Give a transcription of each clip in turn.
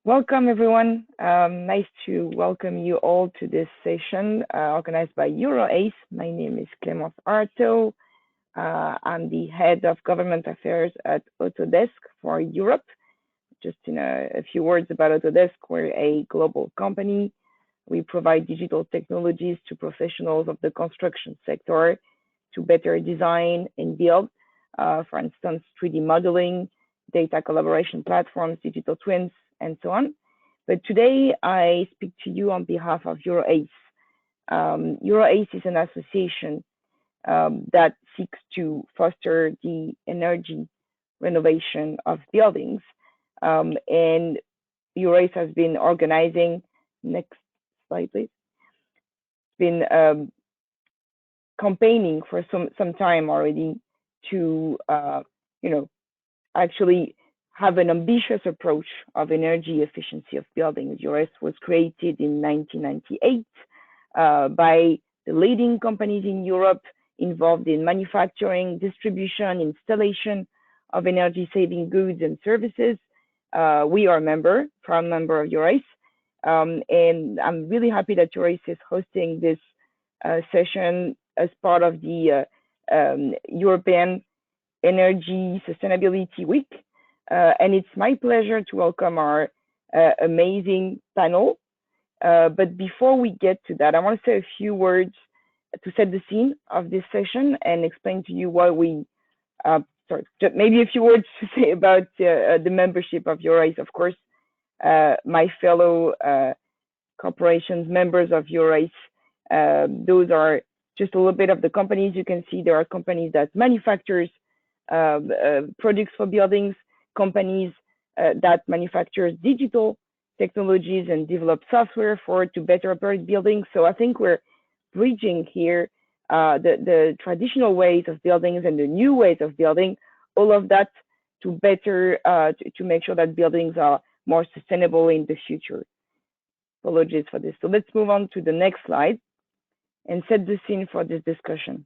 Welcome, everyone. Nice to welcome you all to this session organized by EuroACE. My name is Clémence Arto. I'm the head of government affairs at Autodesk for Europe. Just in a few words about Autodesk, we're a global company. We provide digital technologies to professionals of the construction sector to better design and build, for instance, 3D modeling, data collaboration platforms, digital twins, and so on. But today I speak to you on behalf of EuroACE. EuroACE is an association that seeks to foster the energy renovation of buildings. And EuroACE has been organizing, next slide please, been campaigning for some time already to, actually have an ambitious approach of energy efficiency of buildings. EuroACE was created in 1998 by the leading companies in Europe involved in manufacturing, distribution, installation of energy-saving goods and services. We are a proud member of EuroACE, and I'm really happy that EuroACE is hosting this session as part of the European Energy Sustainability Week. And it's my pleasure to welcome our amazing panel. But before we get to that, I want to say a few words to set the scene of this session and explain to you why we, maybe a few words to say about the membership of EuroACE. Of course, my fellow corporations, members of EuroACE, those are just a little bit of the companies. You can see there are companies that manufactures products for buildings, companies that manufacture digital technologies and develop software to better operate buildings. So I think we're bridging here the traditional ways of buildings and the new ways of building, all of that to better, to make sure that buildings are more sustainable in the future. Apologies for this. So let's move on to the next slide and set the scene for this discussion.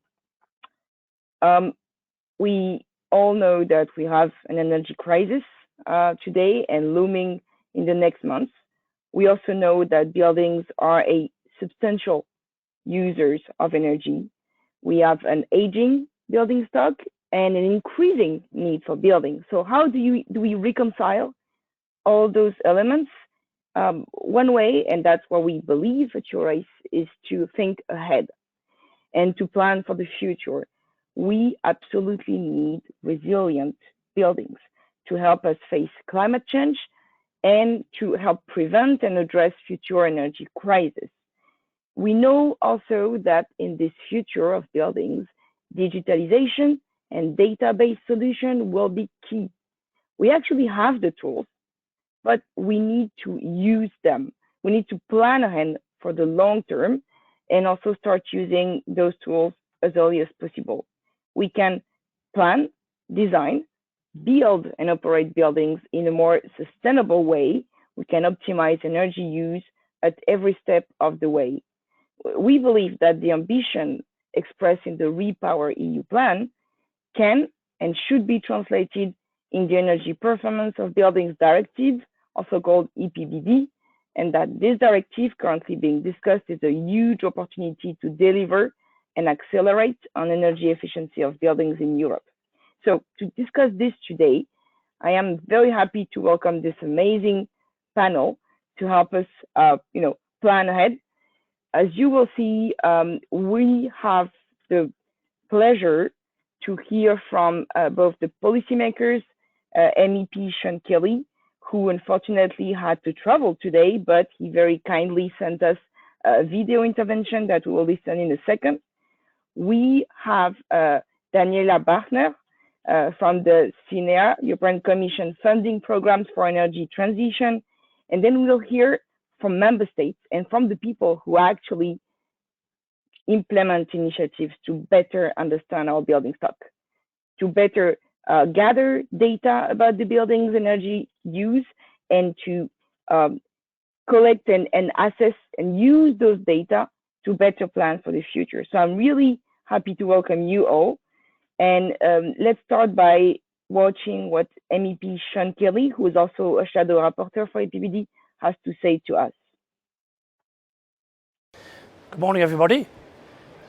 We all know that we have an energy crisis today and looming in the next months. We also know that buildings are a substantial users of energy. We have an aging building stock and an increasing need for buildings. So how do we reconcile all those elements? One way, and that's what we believe at EuroACE, is to think ahead and to plan for the future. We absolutely need resilient buildings to help us face climate change and to help prevent and address future energy crises. We know also that in this future of buildings, digitalization and data-based solution will be key. We actually have the tools, but we need to use them. We need to plan ahead for the long term and also start using those tools as early as possible. We can plan, design, build and operate buildings in a more sustainable way. We can optimize energy use at every step of the way. We believe that the ambition expressed in the Repower EU plan can and should be translated in the Energy Performance of Buildings Directive, also called EPBD, and that this directive currently being discussed is a huge opportunity to deliver and accelerate on energy efficiency of buildings in Europe. So to discuss this today, I am very happy to welcome this amazing panel to help us, plan ahead. As you will see, we have the pleasure to hear from both the policymakers, MEP Sean Kelly, who unfortunately had to travel today, but he very kindly sent us a video intervention that we will listen in a second. We have Daniela Bachner from the CNEA, European Commission Funding Programs for Energy Transition. And then we'll hear from member states and from the people who actually implement initiatives to better understand our building stock, to better gather data about the building's energy use, and to collect and assess and use those data to better plan for the future. So I'm really happy to welcome you all. And let's start by watching what MEP Sean Kelly, who is also a shadow rapporteur for EPBD, has to say to us. Good morning, everybody.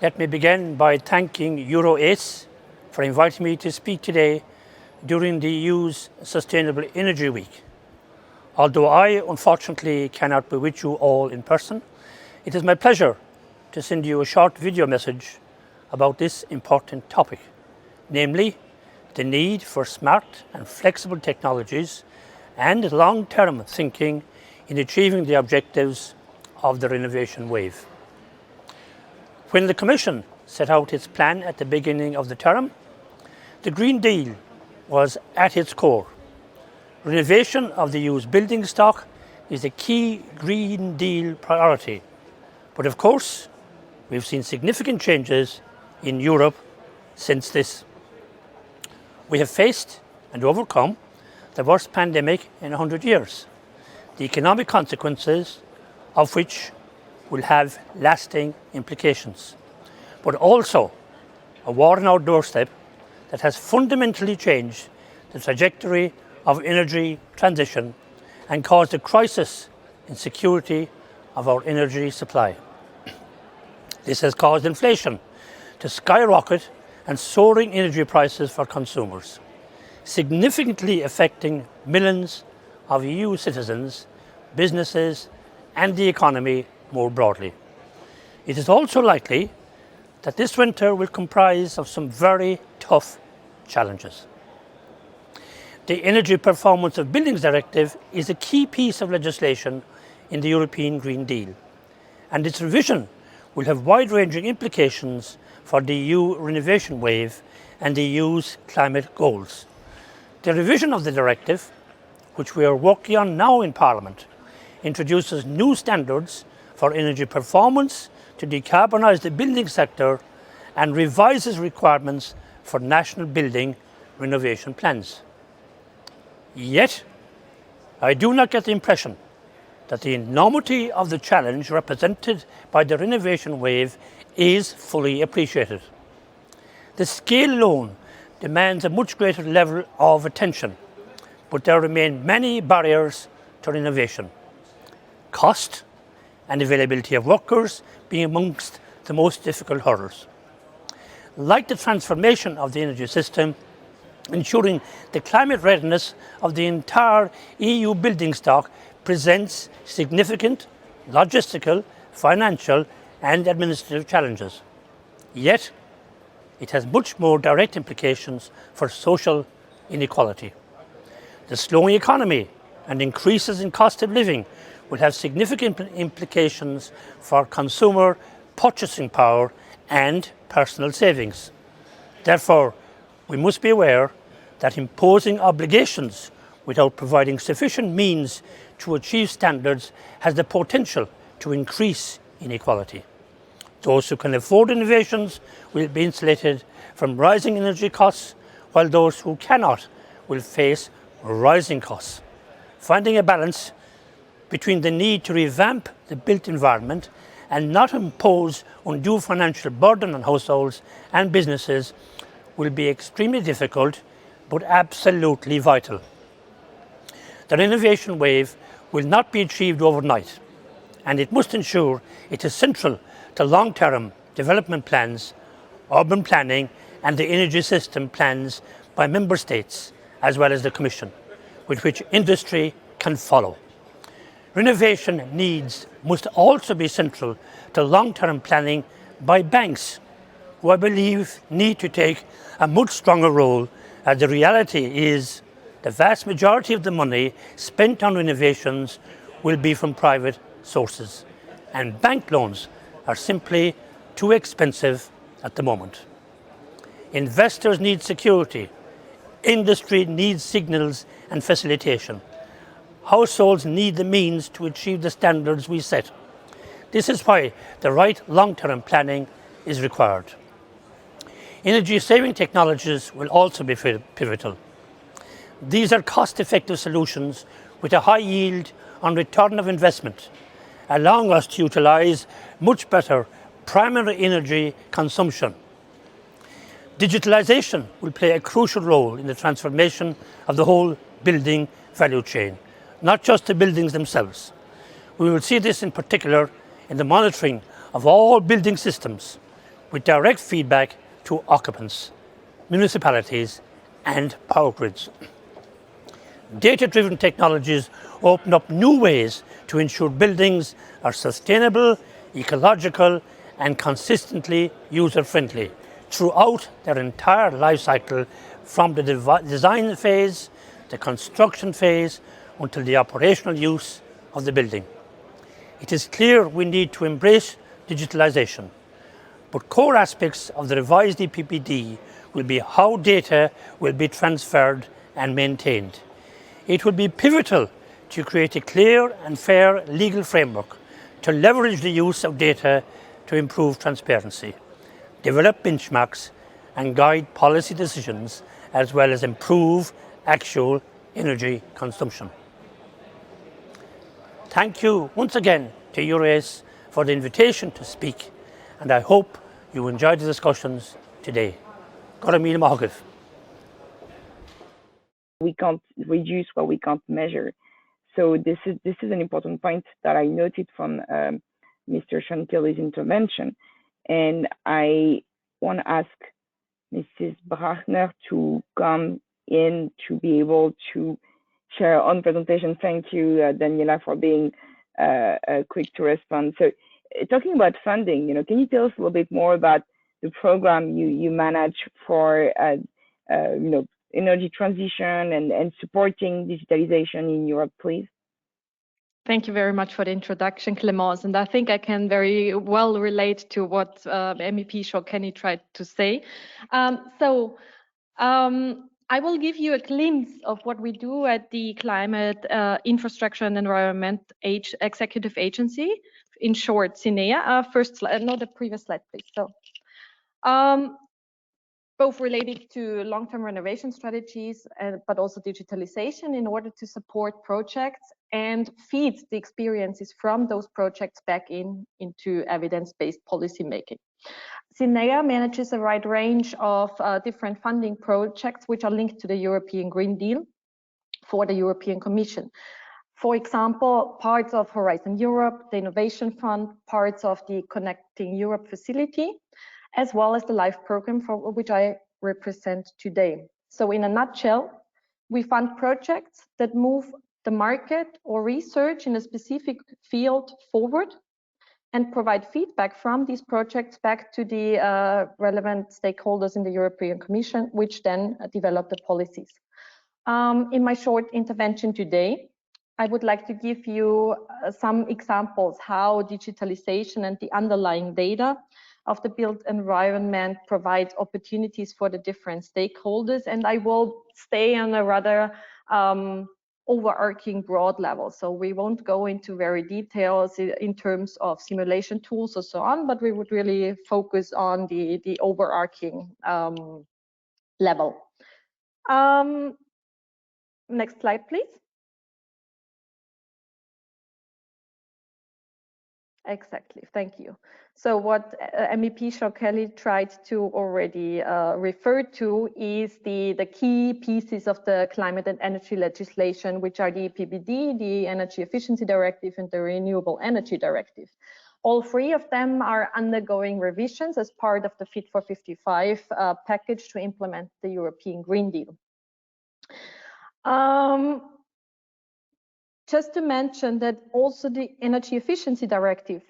Let me begin by thanking EuroACE for inviting me to speak today during the EU's Sustainable Energy Week. Although I unfortunately cannot be with you all in person, it is my pleasure to send you a short video message about this important topic, namely the need for smart and flexible technologies and long-term thinking in achieving the objectives of the renovation wave. When the Commission set out its plan at the beginning of the term, the Green Deal was at its core. Renovation of the EU's building stock is a key Green Deal priority. But of course, we've seen significant changes in Europe since this. We have faced and overcome the worst pandemic in 100 years, the economic consequences of which will have lasting implications, but also a war on our doorstep that has fundamentally changed the trajectory of energy transition and caused a crisis in security of our energy supply. This has caused inflation to skyrocket and soaring energy prices for consumers, significantly affecting millions of EU citizens, businesses, and the economy more broadly. It is also likely that this winter will comprise of some very tough challenges. The Energy Performance of Buildings Directive is a key piece of legislation in the European Green Deal, and its revision will have wide-ranging implications for the EU renovation wave and the EU's climate goals. The revision of the directive, which we are working on now in Parliament, introduces new standards for energy performance to decarbonise the building sector and revises requirements for national building renovation plans. Yet, I do not get the impression that the enormity of the challenge represented by the renovation wave is fully appreciated. The scale alone demands a much greater level of attention, but there remain many barriers to renovation. Cost and availability of workers being amongst the most difficult hurdles. Like the transformation of the energy system, ensuring the climate readiness of the entire EU building stock presents significant logistical, financial and administrative challenges. Yet, it has much more direct implications for social inequality. The slowing economy and increases in cost of living will have significant implications for consumer purchasing power and personal savings. Therefore, we must be aware that imposing obligations without providing sufficient means to achieve standards has the potential to increase inequality. Those who can afford innovations will be insulated from rising energy costs, while those who cannot will face rising costs. Finding a balance between the need to revamp the built environment and not impose undue financial burden on households and businesses will be extremely difficult, but absolutely vital. The renovation wave will not be achieved overnight, and it must ensure it is central to long-term development plans, urban planning and the energy system plans by Member States, as well as the Commission, with which industry can follow. Renovation needs must also be central to long-term planning by banks, who I believe need to take a much stronger role, as the reality is the vast majority of the money spent on renovations will be from private sources, and bank loans are simply too expensive at the moment. Investors need security, industry needs signals and facilitation. Households need the means to achieve the standards we set. This is why the right long-term planning is required. Energy-saving technologies will also be pivotal. These are cost-effective solutions with a high yield on return of investment, allowing us to utilise much better primary energy consumption. Digitalisation will play a crucial role in the transformation of the whole building value chain, not just the buildings themselves. We will see this in particular in the monitoring of all building systems with direct feedback to occupants, municipalities and power grids. Data-driven technologies open up new ways to ensure buildings are sustainable, ecological and consistently user-friendly throughout their entire life cycle, from the design phase, the construction phase, until the operational use of the building. It is clear we need to embrace digitalisation, but core aspects of the revised EPBD will be how data will be transferred and maintained. It will be pivotal to create a clear and fair legal framework to leverage the use of data to improve transparency, develop benchmarks and guide policy decisions, as well as improve actual energy consumption. Thank you once again to EuroACE for the invitation to speak, and I hope you enjoyed the discussions today. We can't reduce what we can't measure. So this is an important point that I noted from Mr. Chantilly's intervention. And I want to ask Mrs. Brachner to come in to be able to share her own presentation. Thank you, Daniela, for being quick to respond. So talking about funding, can you tell us a little bit more about the program you manage for, energy transition and supporting digitalization in Europe, please? Thank you very much for the introduction, Clémence. And I think I can very well relate to what MEP Shawkani tried to say. I will give you a glimpse of what we do at the Climate, Infrastructure and Environment Executive Agency, in short, EMEA. First slide, no, the previous slide, please. So, both related to long-term renovation strategies, but also digitalization, in order to support projects and feed the experiences from those projects back into evidence-based policy making. EMEA manages a wide range of different funding projects which are linked to the European Green Deal for the European Commission. For example, parts of Horizon Europe, the Innovation Fund, parts of the Connecting Europe facility, as well as the LIFE program, for which I represent today. So in a nutshell, we fund projects that move the market or research in a specific field forward and provide feedback from these projects back to the relevant stakeholders in the European Commission, which then develop the policies. In my short intervention today, I would like to give you some examples how digitalization and the underlying data of the built environment provide opportunities for the different stakeholders. And I will stay on a rather overarching broad level. So we won't go into very details in terms of simulation tools or so on, but we would really focus on the overarching level. Next slide, please. Exactly, thank you. So what MEP Shawkani tried to already refer to is the key pieces of the climate and energy legislation, which are the EPBD, the Energy Efficiency Directive, and the Renewable Energy Directive. All three of them are undergoing revisions as part of the Fit for 55 package to implement the European Green Deal. Just to mention that also the Energy Efficiency Directive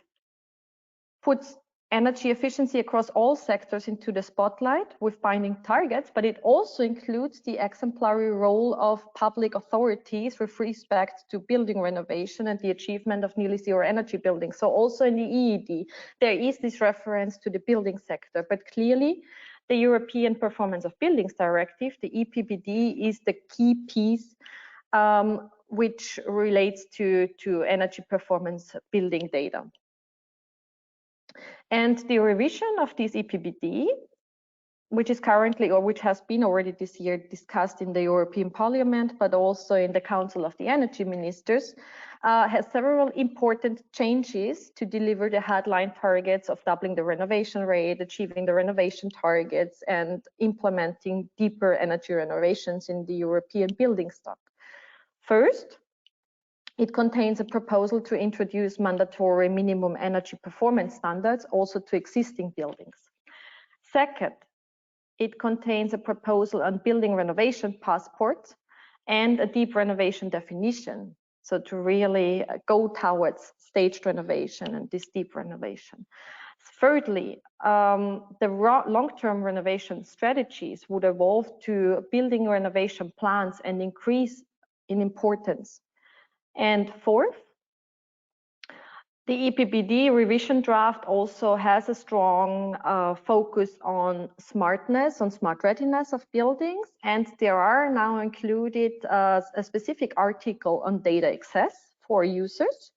puts energy efficiency across all sectors into the spotlight with binding targets, but it also includes the exemplary role of public authorities with respect to building renovation and the achievement of nearly zero energy buildings. So also in the EED, there is this reference to the building sector, but clearly the European Performance of Buildings Directive, the EPBD, is the key piece which relates to energy performance building data. And the revision of this EPBD which is currently, or which has been already this year discussed in the European Parliament, but also in the Council of the Energy Ministers, has several important changes to deliver the headline targets of doubling the renovation rate, achieving the renovation targets, and implementing deeper energy renovations in the European building stock. First, it contains a proposal to introduce mandatory minimum energy performance standards also to existing buildings. Second, it contains a proposal on building renovation passports and a deep renovation definition. So to really go towards staged renovation and this deep renovation. Thirdly, the long-term renovation strategies would evolve to building renovation plans and increase in importance. And fourth, the EPBD revision draft also has a strong focus on smartness, on smart readiness of buildings, and there are now included a specific article on data access for users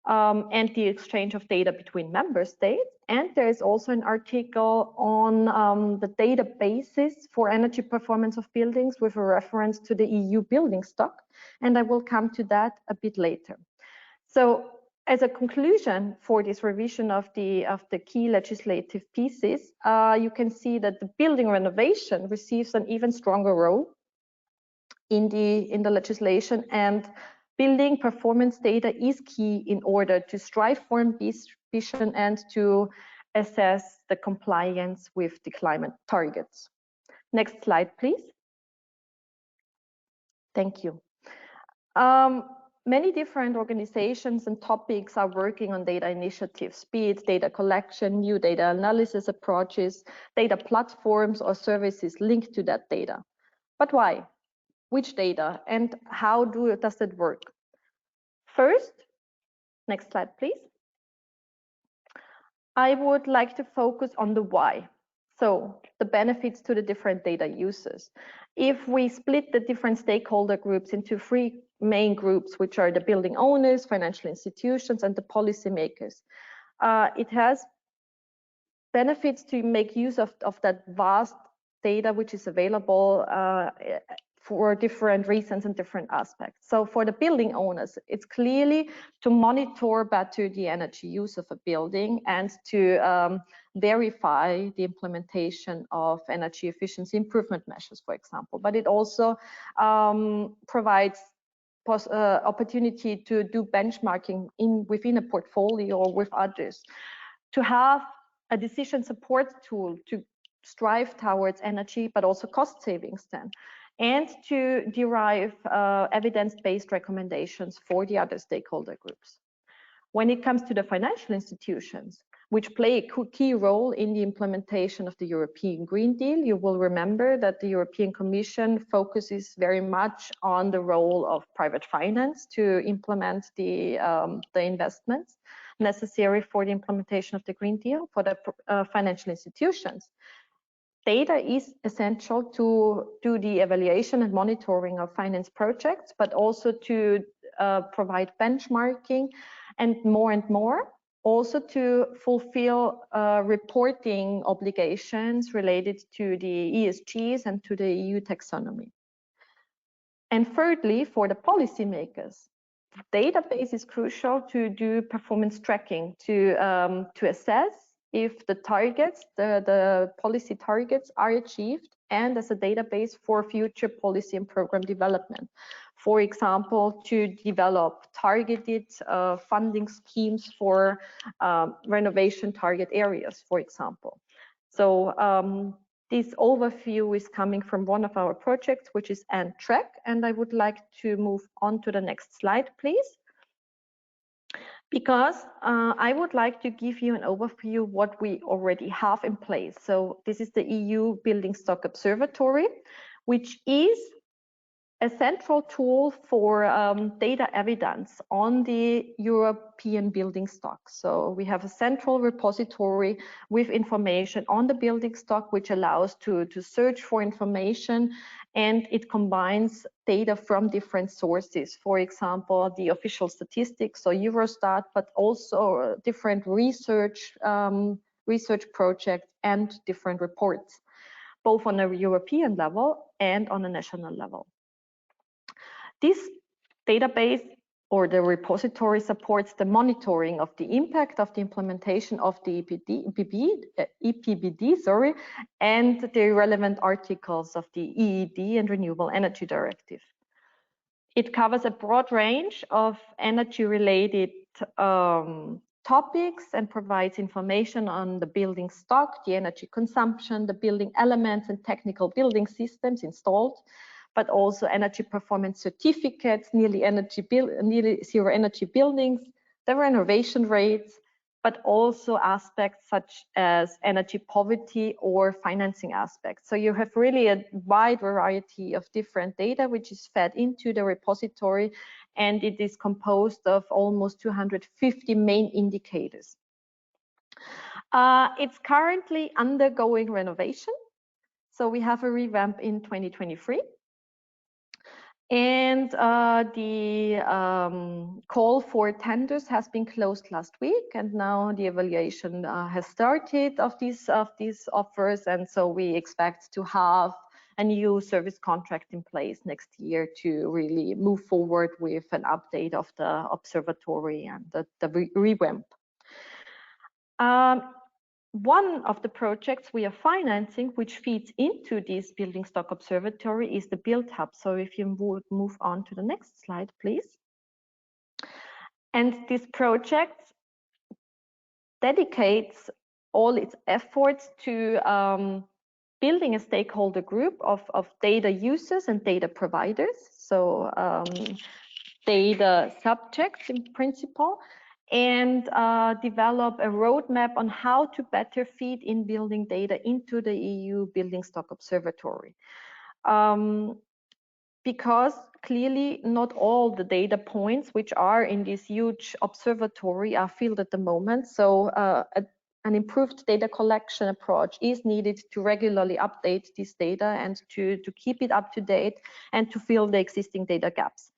and the exchange of data between member states. And there is also an article on the databases for energy performance of buildings with a reference to the EU building stock, and I will come to that a bit later. So, as a conclusion for this revision of the key legislative pieces, you can see that the building renovation receives an even stronger role in the legislation, and building performance data is key in order to strive for ambition and to assess the compliance with the climate targets. Next slide, please. Thank you. Many different organizations and topics are working on data initiatives, be it data collection, new data analysis approaches, data platforms or services linked to that data. But why? Which data and how does it work? First, next slide, please. I would like to focus on the why. So the benefits to the different data users. If we split the different stakeholder groups into three main groups, which are the building owners, financial institutions, and the policymakers, it has benefits to make use of that vast data which is available for different reasons and different aspects. So for the building owners, it's clearly to monitor better the energy use of a building and to verify the implementation of energy efficiency improvement measures, for example. But it also provides opportunity to do benchmarking within a portfolio or with others, to have a decision support tool to strive towards energy, but also cost savings then, and to derive evidence-based recommendations for the other stakeholder groups. When it comes to the financial institutions, which play a key role in the implementation of the European Green Deal, you will remember that the European Commission focuses very much on the role of private finance to implement the investments necessary for the implementation of the Green Deal. For the financial institutions, data is essential to do the evaluation and monitoring of finance projects, but also to provide benchmarking and more, also to fulfill reporting obligations related to the ESGs and to the EU taxonomy. And thirdly, for the policymakers, database is crucial to do performance tracking, to assess if the targets, the policy targets are achieved, and as a database for future policy and program development. For example, to develop targeted funding schemes for renovation target areas, for example. So this overview is coming from one of our projects, which is Track, and I would like to move on to the next slide, please. Because I would like to give you an overview of what we already have in place. So this is the EU Building Stock Observatory, which is a central tool for data evidence on the European building stock. So we have a central repository with information on the building stock, which allows to search for information, and it combines data from different sources. For example, the official statistics, so Eurostat, but also different research projects and different reports. both on a European level and on a national level. This database or the repository supports the monitoring of the impact of the implementation of the EPBD, and the relevant articles of the EED and Renewable Energy Directive. It covers a broad range of energy-related topics and provides information on the building stock, the energy consumption, the building elements and technical building systems installed, but also energy performance certificates, nearly zero energy buildings, the renovation rates, but also aspects such as energy poverty or financing aspects. So you have really a wide variety of different data which is fed into the repository, and it is composed of almost 250 main indicators. It's currently undergoing renovation. So we have a revamp in 2023. And the call for tenders has been closed last week, and now the evaluation has started of these offers, and so we expect to have a new service contract in place next year to really move forward with an update of the observatory and the revamp. One of the projects we are financing, which feeds into this building stock observatory, is the Build Hub. So if you would move on to the next slide, please. And this project dedicates all its efforts to building a stakeholder group of data users and data providers. So data subjects in principle, and develop a roadmap on how to better feed in building data into the EU Building Stock Observatory. Because clearly not all the data points which are in this huge observatory are filled at the moment. So an improved data collection approach is needed to regularly update this data and to keep it up to date and to fill the existing data gaps.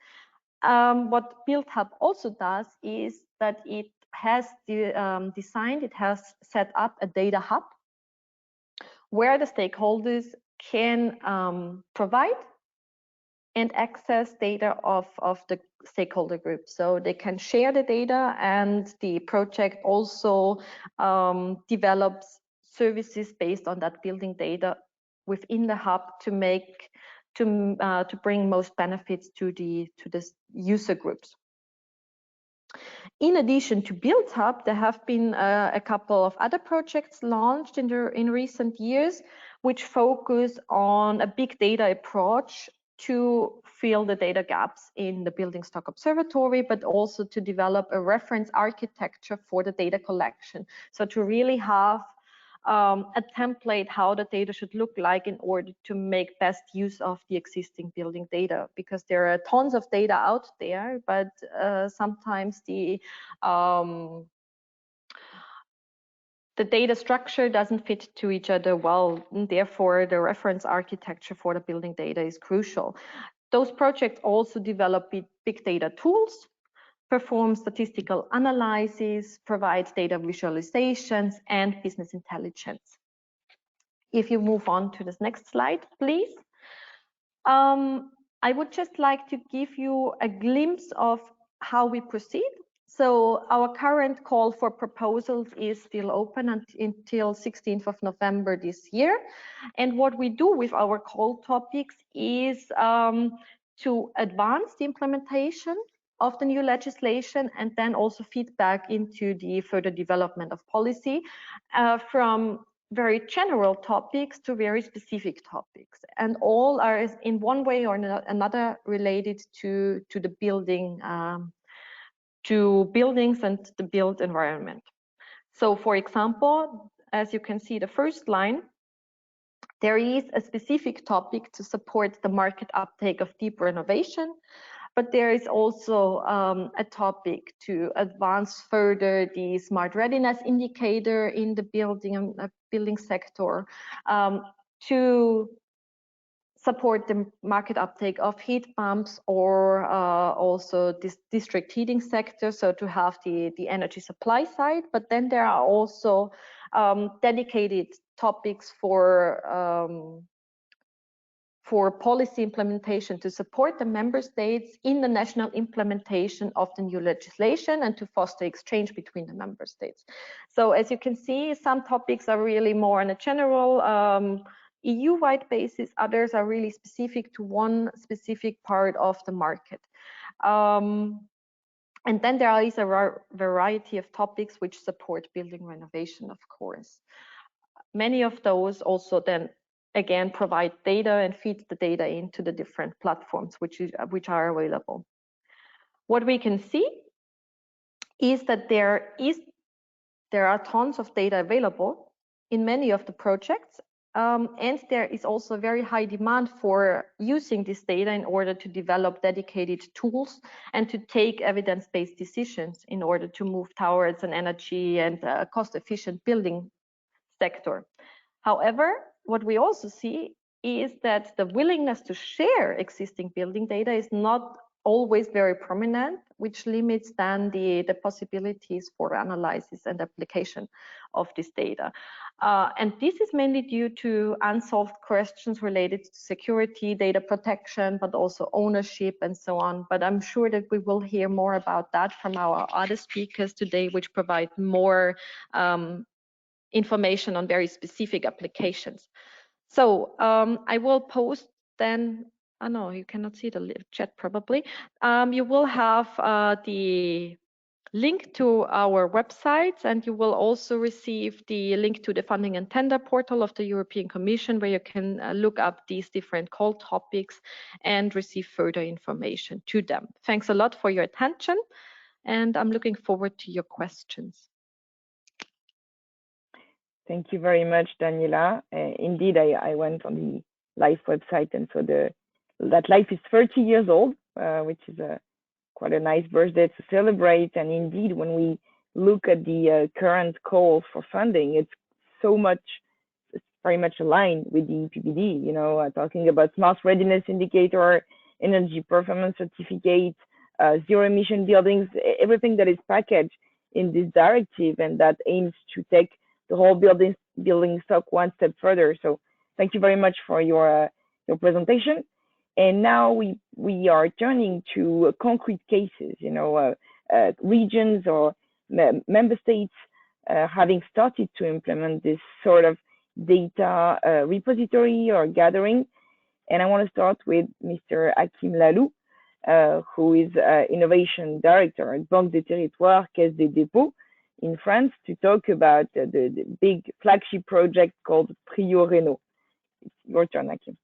What Build Hub also does is that it has it has set up a data hub where the stakeholders can provide and access data of the stakeholder group. So they can share the data, and the project also develops services based on that building data within the hub to bring most benefits to the user groups. In addition to Build Hub, there have been a couple of other projects launched in recent years, which focus on a big data approach to fill the data gaps in the Building Stock Observatory, but also to develop a reference architecture for the data collection. So to really have a template how the data should look like in order to make best use of the existing building data, because there are tons of data out there, but sometimes the data structure doesn't fit to each other well, and therefore the reference architecture for the building data is crucial. Those projects also develop big data tools, perform statistical analysis, provide data visualizations, and business intelligence. If you move on to this next slide, please. I would just like to give you a glimpse of how we proceed. So our current call for proposals is still open until 16th of November this year. And what we do with our call topics is to advance the implementation of the new legislation, and then also feedback into the further development of policy from very general topics to very specific topics, and all are in one way or another related to the building, to buildings and the built environment. So, for example, as you can see, the first line, there is a specific topic to support the market uptake of deep renovation, but there is also a topic to advance further the smart readiness indicator in the building sector, to support the market uptake of heat pumps, or also this district heating sector, so to have the energy supply side. But then there are also dedicated topics for policy implementation to support the member states in the national implementation of the new legislation and to foster exchange between the member states. So as you can see, some topics are really more on a general EU-wide basis, others are really specific to one specific part of the market. And then there is a variety of topics which support building renovation, of course. Many of those also then again provide data and feed the data into the different platforms which are available. What we can see is that there are tons of data available in many of the projects, and there is also very high demand for using this data in order to develop dedicated tools and to take evidence-based decisions in order to move towards an energy and cost-efficient building sector. However, what we also see is that the willingness to share existing building data is not always very prominent, which limits then the possibilities for analysis and application of this data. And this is mainly due to unsolved questions related to security, data protection, but also ownership and so on. But I'm sure that we will hear more about that from our other speakers today, which provide more information on very specific applications. So I will post then, oh no, you cannot see the chat probably. You will have the link to our websites, and you will also receive the link to the funding and tender portal of the European Commission, where you can look up these different call topics and receive further information to them. Thanks a lot for your attention, and I'm looking forward to your questions. Thank you very much, Daniela. Indeed, I went on the LIFE website and saw that LIFE is 30 years old, which is quite a nice birthday to celebrate. And indeed, when we look at the current calls for funding, it's very much aligned with the EPBD, you know, talking about smart readiness indicator, energy performance certificate, zero emission buildings, everything that is packaged in this directive and that aims to take the whole building stock one step further. So thank you very much for your presentation. And now we are turning to concrete cases, you know, regions or member states having started to implement this sort of data repository or gathering. And I want to start with Mr. Hakim Lalou, who is Innovation Director at Banque des Territoires, Caisse des Dépôts in France, to talk about the big flagship project called Reno. It's your turn, Hakim.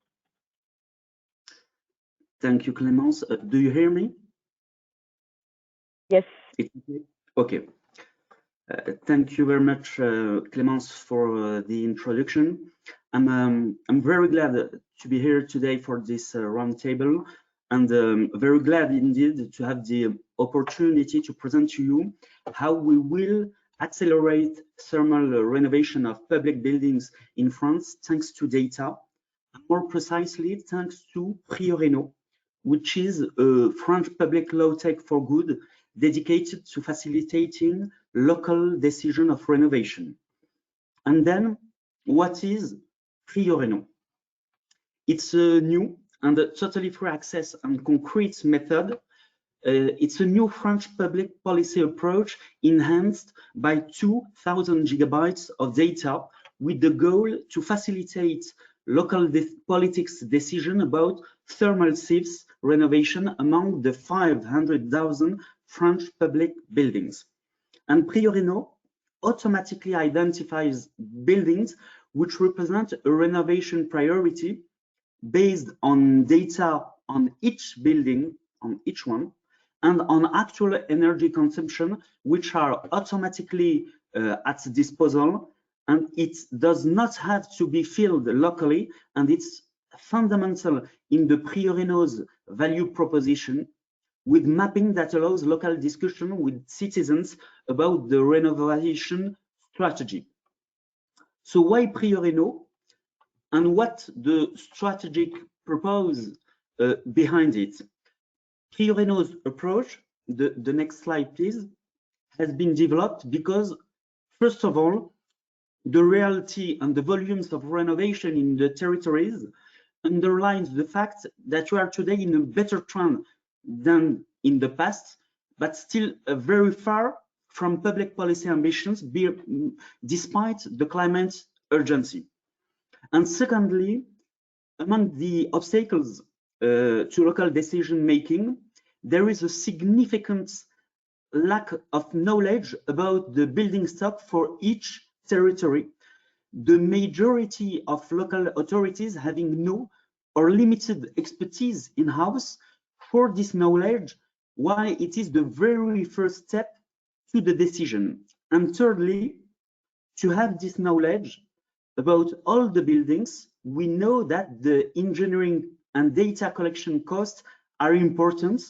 Thank you, Clémence. Do you hear me? Yes. Okay. Thank you very much, Clémence, for the introduction. I'm very glad to be here today for this roundtable, and very glad indeed to have the opportunity to present to you how we will accelerate thermal renovation of public buildings in France thanks to data, and more precisely thanks to Reno, which is a French public law tech for good dedicated to facilitating local decision of renovation. And then, what is Reno? It's a new and a totally free access and concrete method. It's a new French public policy approach enhanced by 2,000 gigabytes of data with the goal to facilitate local politics decision about thermal sieves renovation among the 500,000 French public buildings. And Reno automatically identifies buildings which represent a renovation priority based on data on each building, on each one, and on actual energy consumption, which are automatically at disposal, and it does not have to be filled locally, and it's fundamental in the Reno's value proposition, with mapping that allows local discussion with citizens about the renovation strategy. So why Reno, and what the strategic purpose behind it. EuroACE's approach, the next slide please, has been developed because, first of all, the reality and the volumes of renovation in the territories underlines the fact that we are today in a better trend than in the past, but still very far from public policy ambitions despite the climate urgency. And secondly, among the obstacles to local decision making, there is a significant lack of knowledge about the building stock for each territory. The majority of local authorities having no or limited expertise in-house for this knowledge, while it is the very first step to the decision. And thirdly, to have this knowledge about all the buildings, we know that the engineering and data collection costs are important,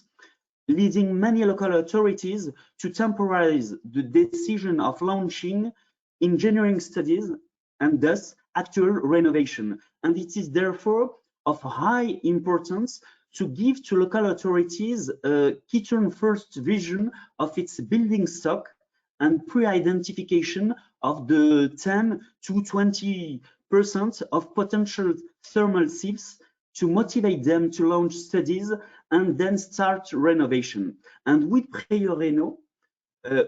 leading many local authorities to temporize the decision of launching engineering studies and thus actual renovation. And it is therefore of high importance to give to local authorities a key-turn first vision of its building stock and pre-identification of the 10 to 20% of potential thermal shifts to motivate them to launch studies and then start renovation. And with EuroACE,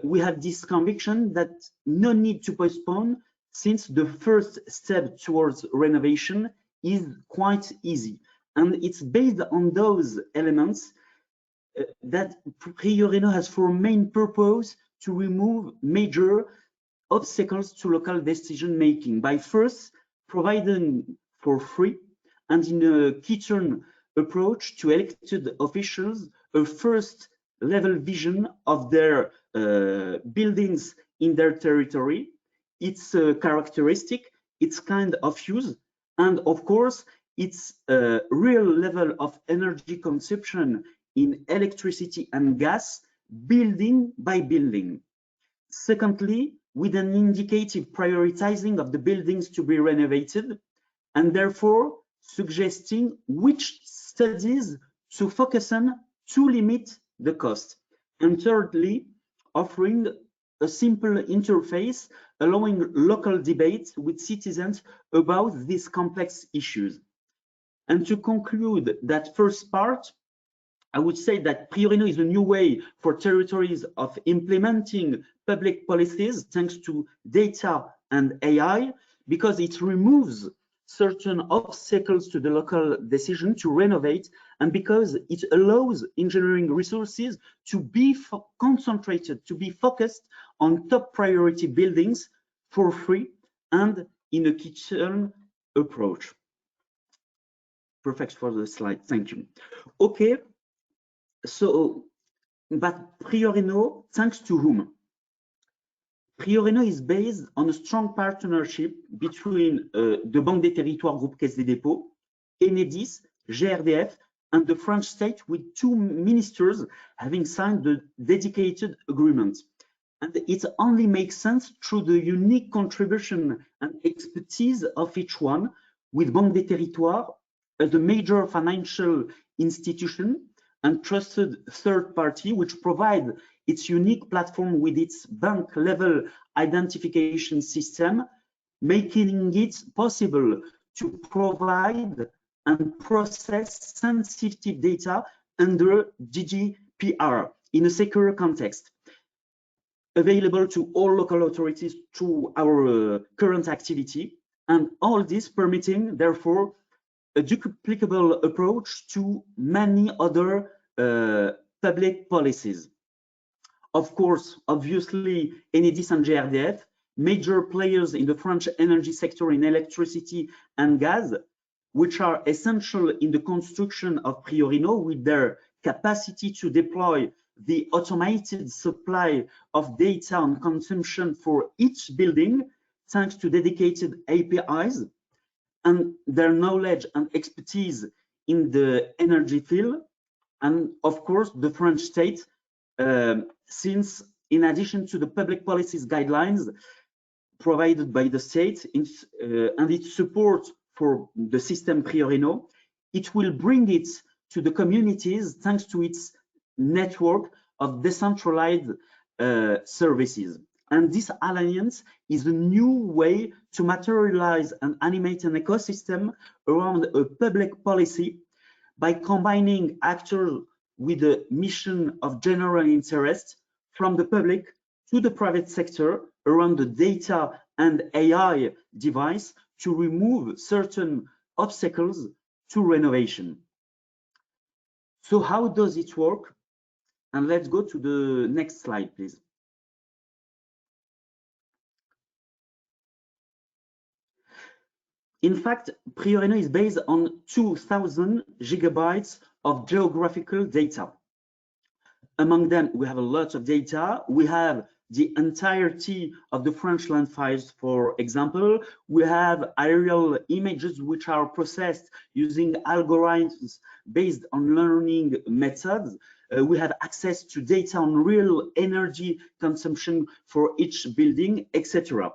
we have this conviction that no need to postpone, since the first step towards renovation is quite easy. And it's based on those elements that EuroACE has for main purpose to remove major obstacles to local decision making by first providing for free and in a key-turn approach to elected officials a first level vision of their buildings in their territory, its characteristic, its kind of use, and of course its real level of energy consumption in electricity and gas, building by building. Secondly, with an indicative prioritizing of the buildings to be renovated, and therefore suggesting which studies to focus on to limit the cost. And thirdly, offering a simple interface allowing local debates with citizens about these complex issues. And to conclude that first part, I would say that EuroACE is a new way for territories of implementing public policies thanks to data and AI, because it removes certain obstacles to the local decision to renovate, and because it allows engineering resources to be concentrated, to be focused on top priority buildings for free and in a key-turn approach. Perfect for the slide, thank you. Okay. So, but EuroACE, thanks to whom? EuroACE is based on a strong partnership between the Banque des Territoires Groupe Caisse des Dépôts, Enedis, GRDF, and the French state, with 2 ministers having signed the dedicated agreement. And it only makes sense through the unique contribution and expertise of each one, with Banque des Territoires as a major financial institution and trusted third party, which provide its unique platform with its bank level identification system, making it possible to provide and process sensitive data under GDPR in a secure context, available to all local authorities through our current activity, and all this permitting, therefore, a duplicable approach to many other public policies. Of course, obviously, Enedis and GRDF, major players in the French energy sector in electricity and gas, which are essential in the construction of EuroACE with their capacity to deploy the automated supply of data on consumption for each building, thanks to dedicated APIs, and their knowledge and expertise in the energy field, and of course the French state, since in addition to the public policies guidelines provided by the state and its support for the system EuroACE, it will bring it to the communities thanks to its network of decentralized services. And this alliance is a new way to materialize and animate an ecosystem around a public policy by combining actors with a mission of general interest from the public to the private sector around the data and AI device to remove certain obstacles to renovation. So how does it work? And let's go to the next slide, please. In fact, PrioReno is based on 2,000 gigabytes of geographical data. Among them, we have a lot of data. We have the entirety of the French landfills, for example. We have aerial images which are processed using algorithms based on learning methods. We have access to data on real energy consumption for each building, etc.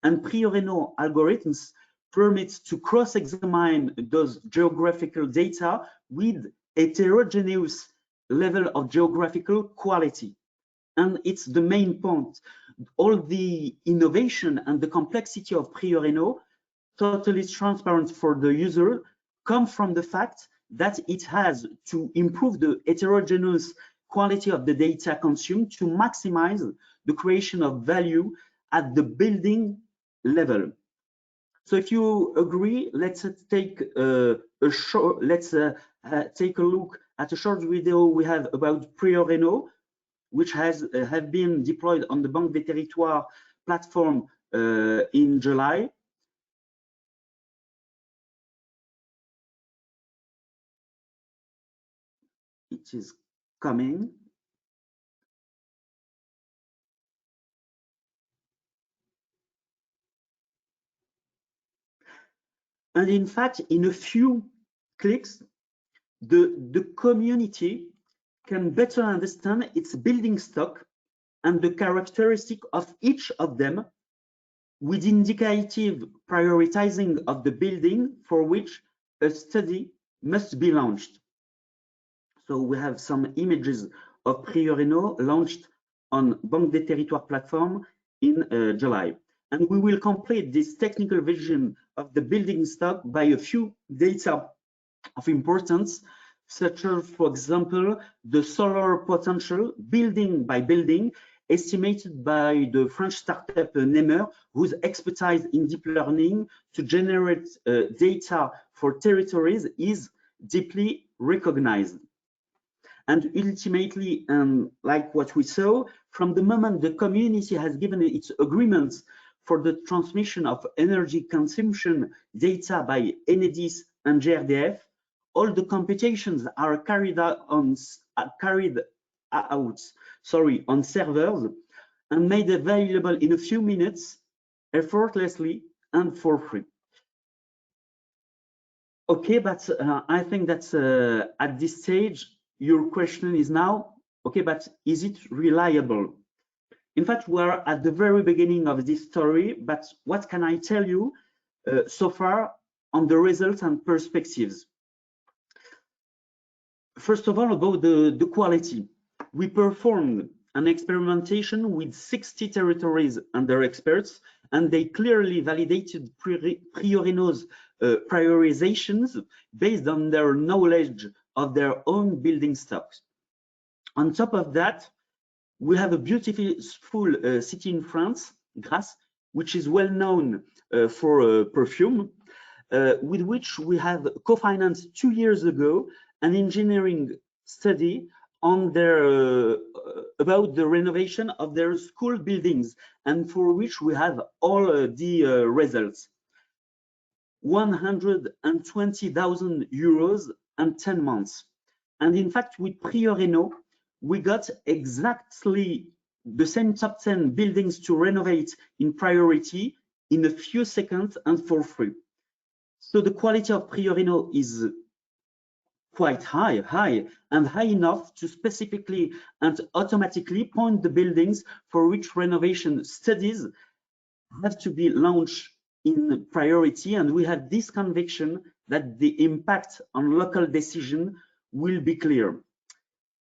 And PrioReno algorithms permits to cross-examine those geographical data with heterogeneous level of geographical quality. And it's the main point. All the innovation and the complexity of PrioReno, totally transparent for the user, come from the fact that it has to improve the heterogeneous quality of the data consumed to maximize the creation of value at the building level. So if you agree, let's take a look at a short video we have about PrioReno, which have been deployed on the Banque des Territoires platform in July. It is coming. And in fact, in a few clicks, the community can better understand its building stock and the characteristic of each of them with indicative prioritizing of the building for which a study must be launched. So we have some images of PrioReno launched on Banque des Territoires platform in July. And we will complete this technical vision of the building stock by a few data of importance, such as, for example, the solar potential building by building, estimated by the French startup EMEA, whose expertise in deep learning to generate data for territories is deeply recognized. And ultimately, like what we saw, from the moment the community has given its agreements for the transmission of energy consumption data by Enedis and GRDF, all the computations are carried out on servers and made available in a few minutes, effortlessly and for free. Okay, but I think that at this stage, your question is now, okay, but is it reliable? In fact, we're at the very beginning of this story, but what can I tell you so far on the results and perspectives? First of all, about the quality. We performed an experimentation with 60 territories and their experts, and they clearly validated PrioReno's prioritizations based on their knowledge of their own building stocks. On top of that, we have a beautiful city in France, Grasse, which is well known for perfume, with which we have co-financed 2 years ago an engineering study on their about the renovation of their school buildings, and for which we have all the results. 120,000 euros and 10 months. And in fact, with PrioReno, we got exactly the same top 10 buildings to renovate in priority in a few seconds and for free. So the quality of PrioReno is quite high enough to specifically and automatically point the buildings for which renovation studies have to be launched in priority. And we have this conviction that the impact on local decision will be clear.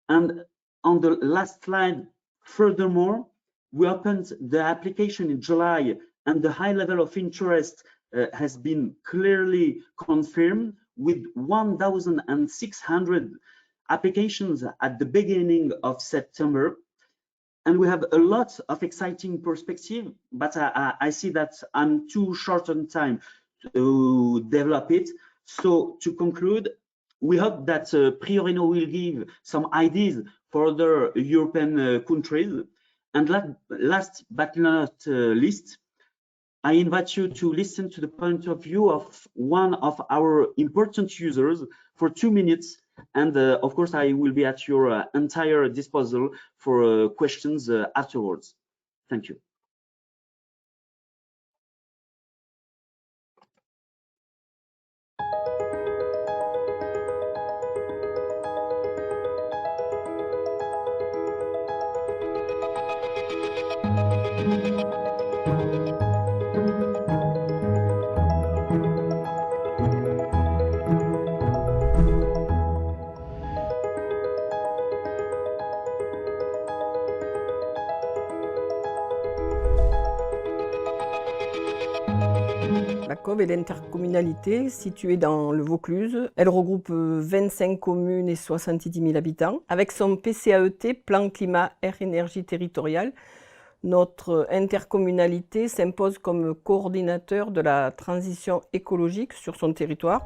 And on the last slide, furthermore, we opened the application in July, and the high level of interest has been clearly confirmed with 1,600 applications at the beginning of September. And we have a lot of exciting perspective, but I see that I'm too short on time to develop it. So to conclude, we hope that PrioReno will give some ideas for other European countries. And last but not least, I invite you to listen to the point of view of one of our important users for 2 minutes. And of course, I will be at your entire disposal for questions afterwards. Thank you. La COV est l'intercommunalité située dans le Vaucluse. Elle regroupe 25 communes et 70 000 habitants. Avec son PCAET, Plan Climat Air Énergie Territorial, notre intercommunalité s'impose comme coordinateur de la transition écologique sur son territoire.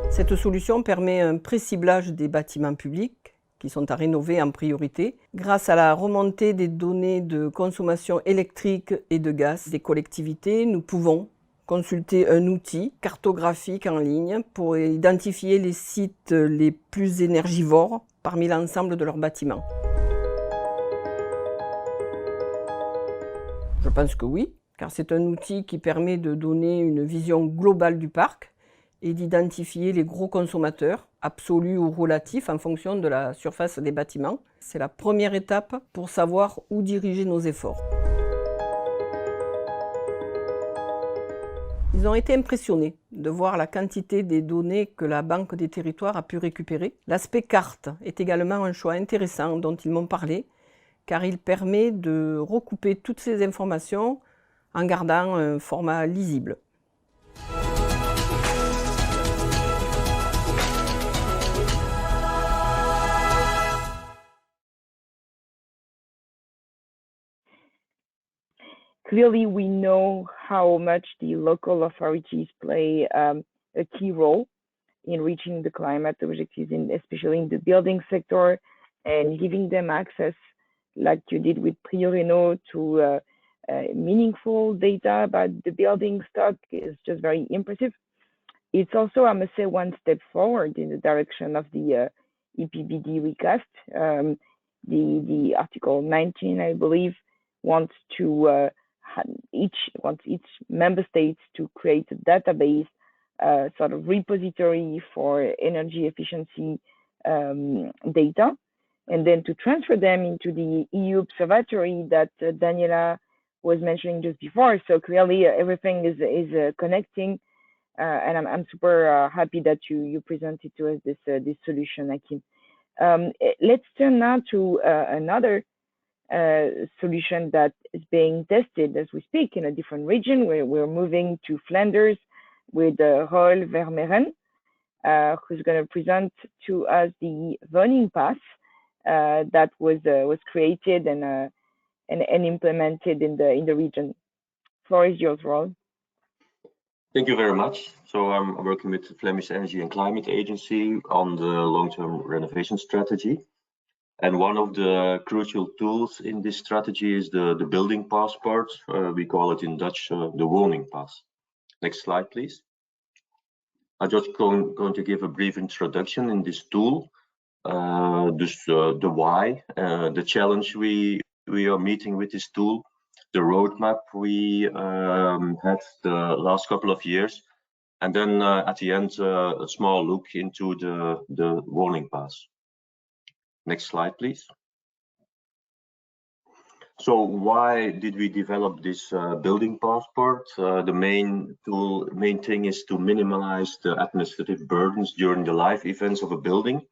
Cette solution permet un pré-ciblage des bâtiments publics qui sont à rénover en priorité, grâce à la remontée des données de consommation électrique et de gaz des collectivités. Nous pouvons consulter un outil cartographique en ligne pour identifier les sites les plus énergivores parmi l'ensemble de leurs bâtiments. Je pense que oui, car c'est un outil qui permet de donner une vision globale du parc et d'identifier les gros consommateurs, absolus ou relatifs, en fonction de la surface des bâtiments. C'est la première étape pour savoir où diriger nos efforts. Ils ont été impressionnés de voir la quantité des données que la Banque des territoires a pu récupérer. L'aspect carte est également un choix intéressant dont ils m'ont parlé, car il permet de recouper toutes ces informations en gardant un format lisible. Clearly, we know how much the local authorities play a key role in reaching the climate objectives, especially in the building sector, and giving them access, like you did with PrioReno, to meaningful data about the building stock is just very impressive. It's also, I must say, one step forward in the direction of the EPBD recast. The Article 19, I believe, wants each member state to create a database, sort of repository for energy efficiency data, and then to transfer them into the EU Observatory that Daniela was mentioning just before. So clearly everything is connecting, and I'm super happy that you presented to us this solution, Akim. Let's turn now to another solution that is being tested as we speak in a different region. We're moving to Flanders with Roel Vermeeren, who's going to present to us the zoning pass that was created and implemented in the region. Floor is yours, Roel. Thank you very much. So I'm working with the Flemish Energy and Climate Agency on the long-term renovation strategy. And one of the crucial tools in this strategy is the building passport. We call it in Dutch the woning pass. Next slide, please. I'm just going to give a brief introduction in this tool. The why, the challenge we are meeting with this tool, the roadmap we had the last couple of years, and then at the end a small look into the woning pass. Next slide, please. So why did we develop this building passport? The main thing is to minimize the administrative burdens during the life events of a building.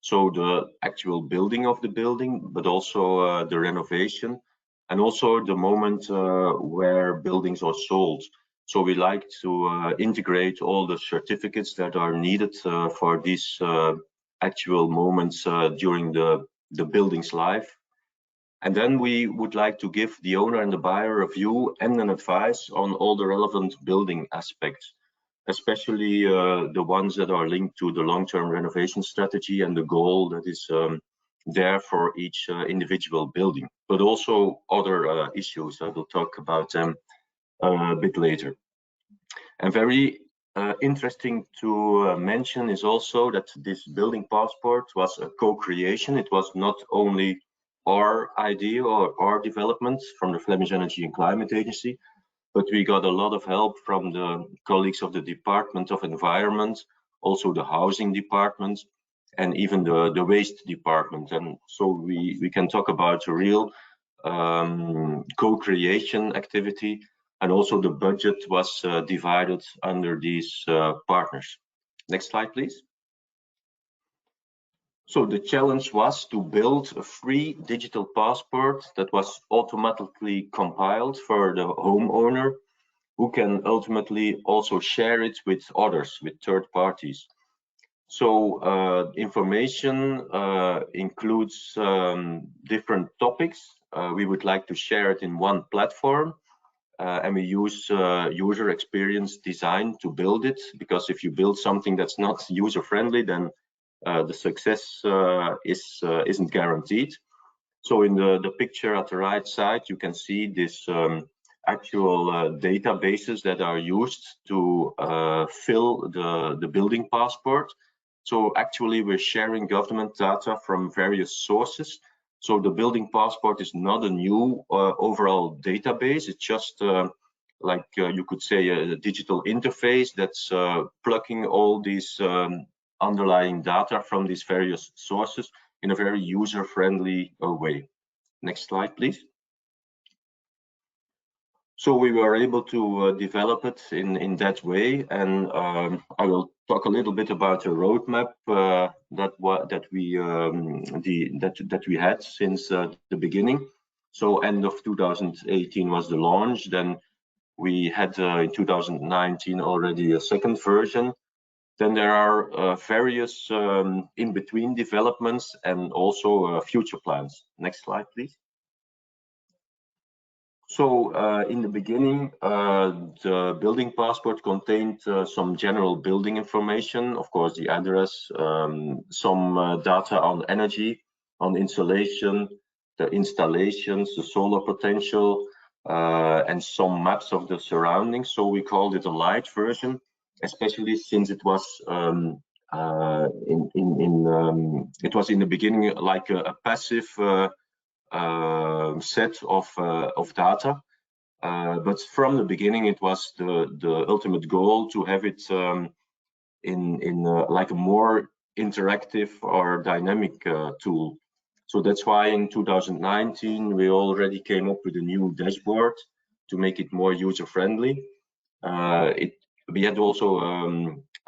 So the actual building of the building, but also the renovation, and also the moment where buildings are sold. So we like to integrate all the certificates that are needed for these actual moments during the building's life. And then we would like to give the owner and the buyer a view and an advice on all the relevant building aspects, especially the ones that are linked to the long-term renovation strategy and the goal that is there for each individual building, but also other issues. I will talk about them a bit later. And very interesting to mention is also that this building passport was a co-creation. It was not only our idea or our development from the Flemish Energy and Climate Agency, but we got a lot of help from the colleagues of the Department of Environment, also the Housing Department, and even the Waste Department. And so we can talk about a real co-creation activity, and also the budget was divided under these partners. Next slide, please. So the challenge was to build a free digital passport that was automatically compiled for the homeowner, who can ultimately also share it with others, with third parties. So information includes different topics. We would like to share it in one platform, and we use user experience design to build it, because if you build something that's not user-friendly, then the success isn't guaranteed. So in the picture at the right side, you can see this actual databases that are used to fill the building passport. So actually we're sharing government data from various sources. So the building passport is not a new overall database. It's just like you could say a digital interface that's plugging all these underlying data from these various sources in a very user-friendly way. Next slide, please. So we were able to develop it in that way, and I will talk a little bit about the roadmap that we had since the beginning. So end of 2018 was the launch. Then we had in 2019 already a second version. Then there are various in-between developments and also future plans. Next slide, please. So in the beginning, the building passport contained some general building information, of course, the address, some data on energy, on insulation, the installations, the solar potential, and some maps of the surroundings. So we called it a light version, especially since it was it was in the beginning like a passive set of data, but from the beginning it was the ultimate goal to have it in like a more interactive or dynamic tool. So that's why in 2019 we already came up with a new dashboard to make it more user-friendly. We had also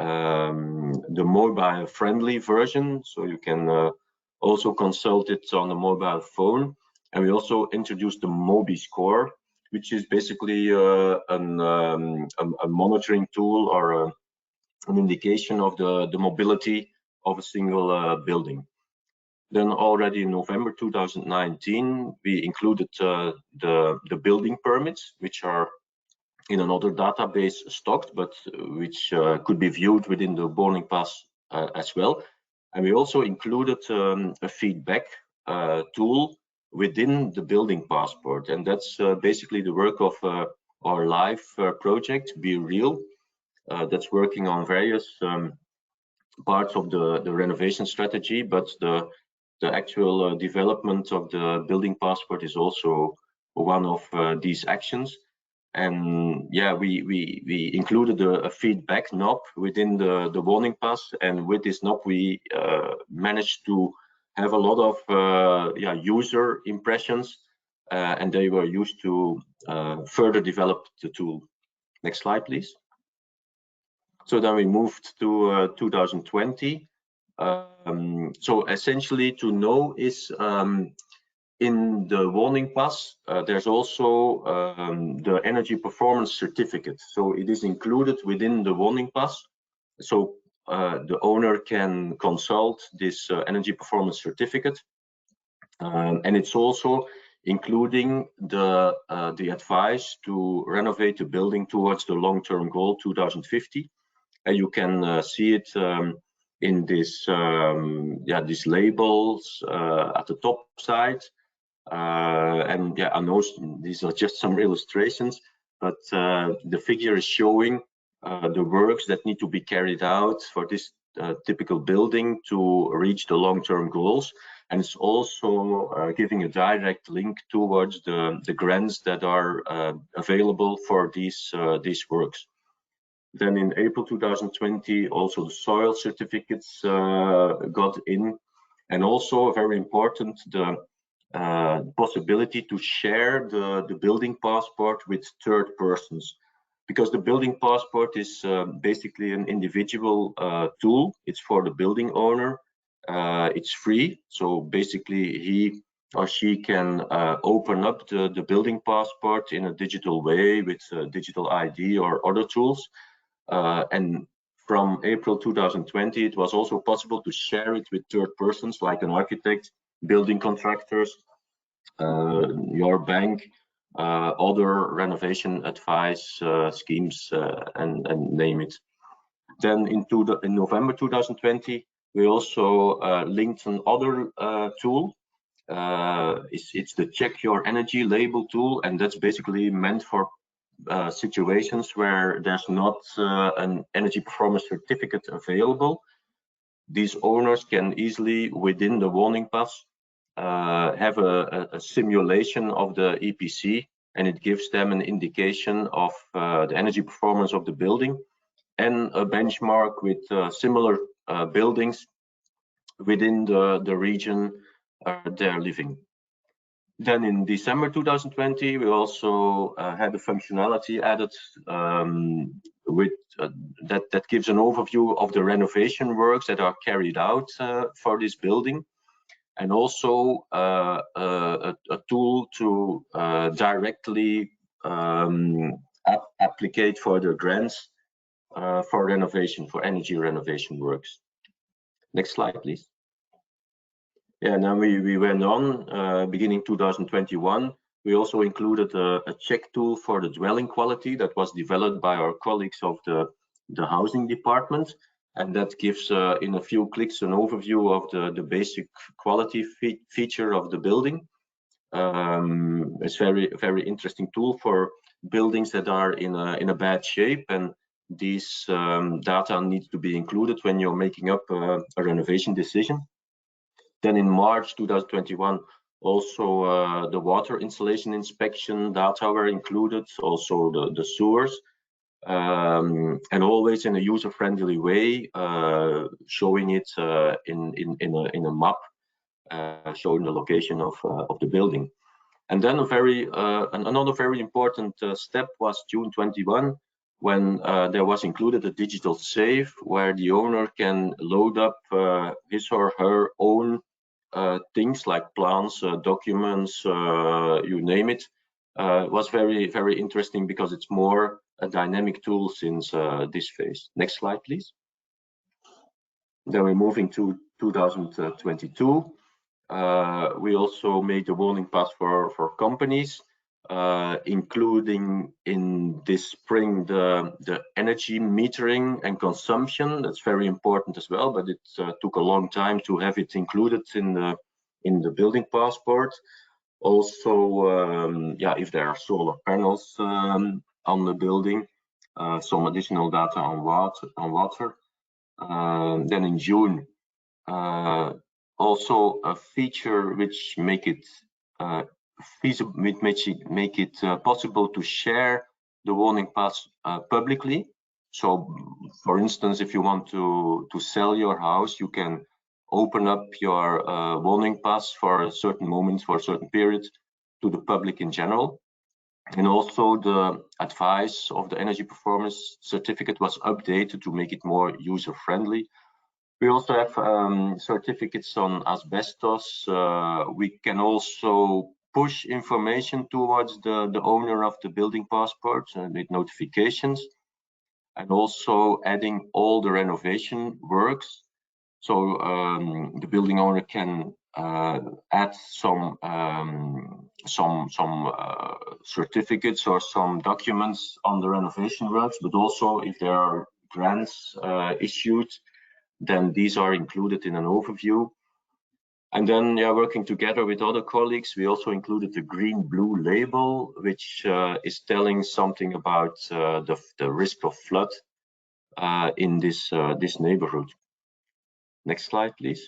the mobile-friendly version, so you can also consult it on the mobile phone. And we also introduced the Mobi score, which is basically a monitoring tool or an indication of the mobility of a single building. Then already in November 2019, we included the building permits, which are in another database stocked, but which could be viewed within the boarding pass as well. And we also included a feedback tool within the building passport. And that's basically the work of our live project, Be Real, that's working on various parts of the renovation strategy, but the actual development of the building passport is also one of these actions. And yeah, we included a feedback knob within the warning pass, and with this knob we managed to have a lot of user impressions and they were used to further develop the tool. Next slide, please. So then we moved to 2020. So essentially, to know is in the warning pass, there's also the energy performance certificate. So it is included within the warning pass. So the owner can consult this energy performance certificate, and it's also including the advice to renovate the building towards the long-term goal 2050. And you can see it in this these labels at the top side. And yeah, I know these are just some illustrations, but the figure is showing the works that need to be carried out for this typical building to reach the long-term goals. And it's also giving a direct link towards the grants that are available for these works. Then in April 2020, also the soil certificates got in, and also very important, the possibility to share the building passport with third persons, because the building passport is basically an individual tool. It's for the building owner. It's free, so basically he or she can open up the building passport in a digital way with digital ID or other tools. And from April 2020, it was also possible to share it with third persons like an architect, building contractors, your bank, other renovation advice schemes, and name it. Then in November 2020, we also linked another tool. It's the Check Your Energy label tool, and that's basically meant for situations where there's not an energy performance certificate available. These owners can easily, within the warning pass, have a simulation of the EPC, and it gives them an indication of the energy performance of the building and a benchmark with similar buildings within the region they're living. Then in December 2020, we also had a functionality added with that gives an overview of the renovation works that are carried out for this building, and also a tool to directly applicate for the grants for renovation, for energy renovation works. Next slide, please. Yeah, now we went on, beginning 2021, we also included a check tool for the dwelling quality that was developed by our colleagues of the housing department. And that gives, in a few clicks, an overview of the basic quality feature of the building. It's very interesting tool for buildings that are in a bad shape, and these data needs to be included when you're making up a renovation decision. Then in March 2021, also the water installation inspection data were included, also the sewers, and always in a user-friendly way, showing it in a map, showing the location of the building. And then another very important step was June 21, when there was included a digital save where the owner can load up his or her own things like plans, documents, you name it. It was very interesting because it's more a dynamic tool since this phase. Next slide, please. Then we're moving to 2022. We also made a warning pass for companies, including in this spring the energy metering and consumption. That's very important as well, but it took a long time to have it included in the building passport. Also, yeah, if there are solar panels on the building, some additional data on water. Then in June, also a feature which make it feasible, make it possible to share the warning pass publicly. So, for instance, if you want to sell your house, you can open up your warning pass for a certain moment, for a certain period, to the public in general. And also the advice of the energy performance certificate was updated to make it more user-friendly. We also have certificates on asbestos. We can also push information towards the owner of the building passport with notifications, and also adding all the renovation works. So the building owner can add some certificates or some documents on the renovation works, but also if there are grants issued, then these are included in an overview. And then, yeah, working together with other colleagues, we also included the green-blue label, which is telling something about the risk of flood in this neighborhood. Next slide, please.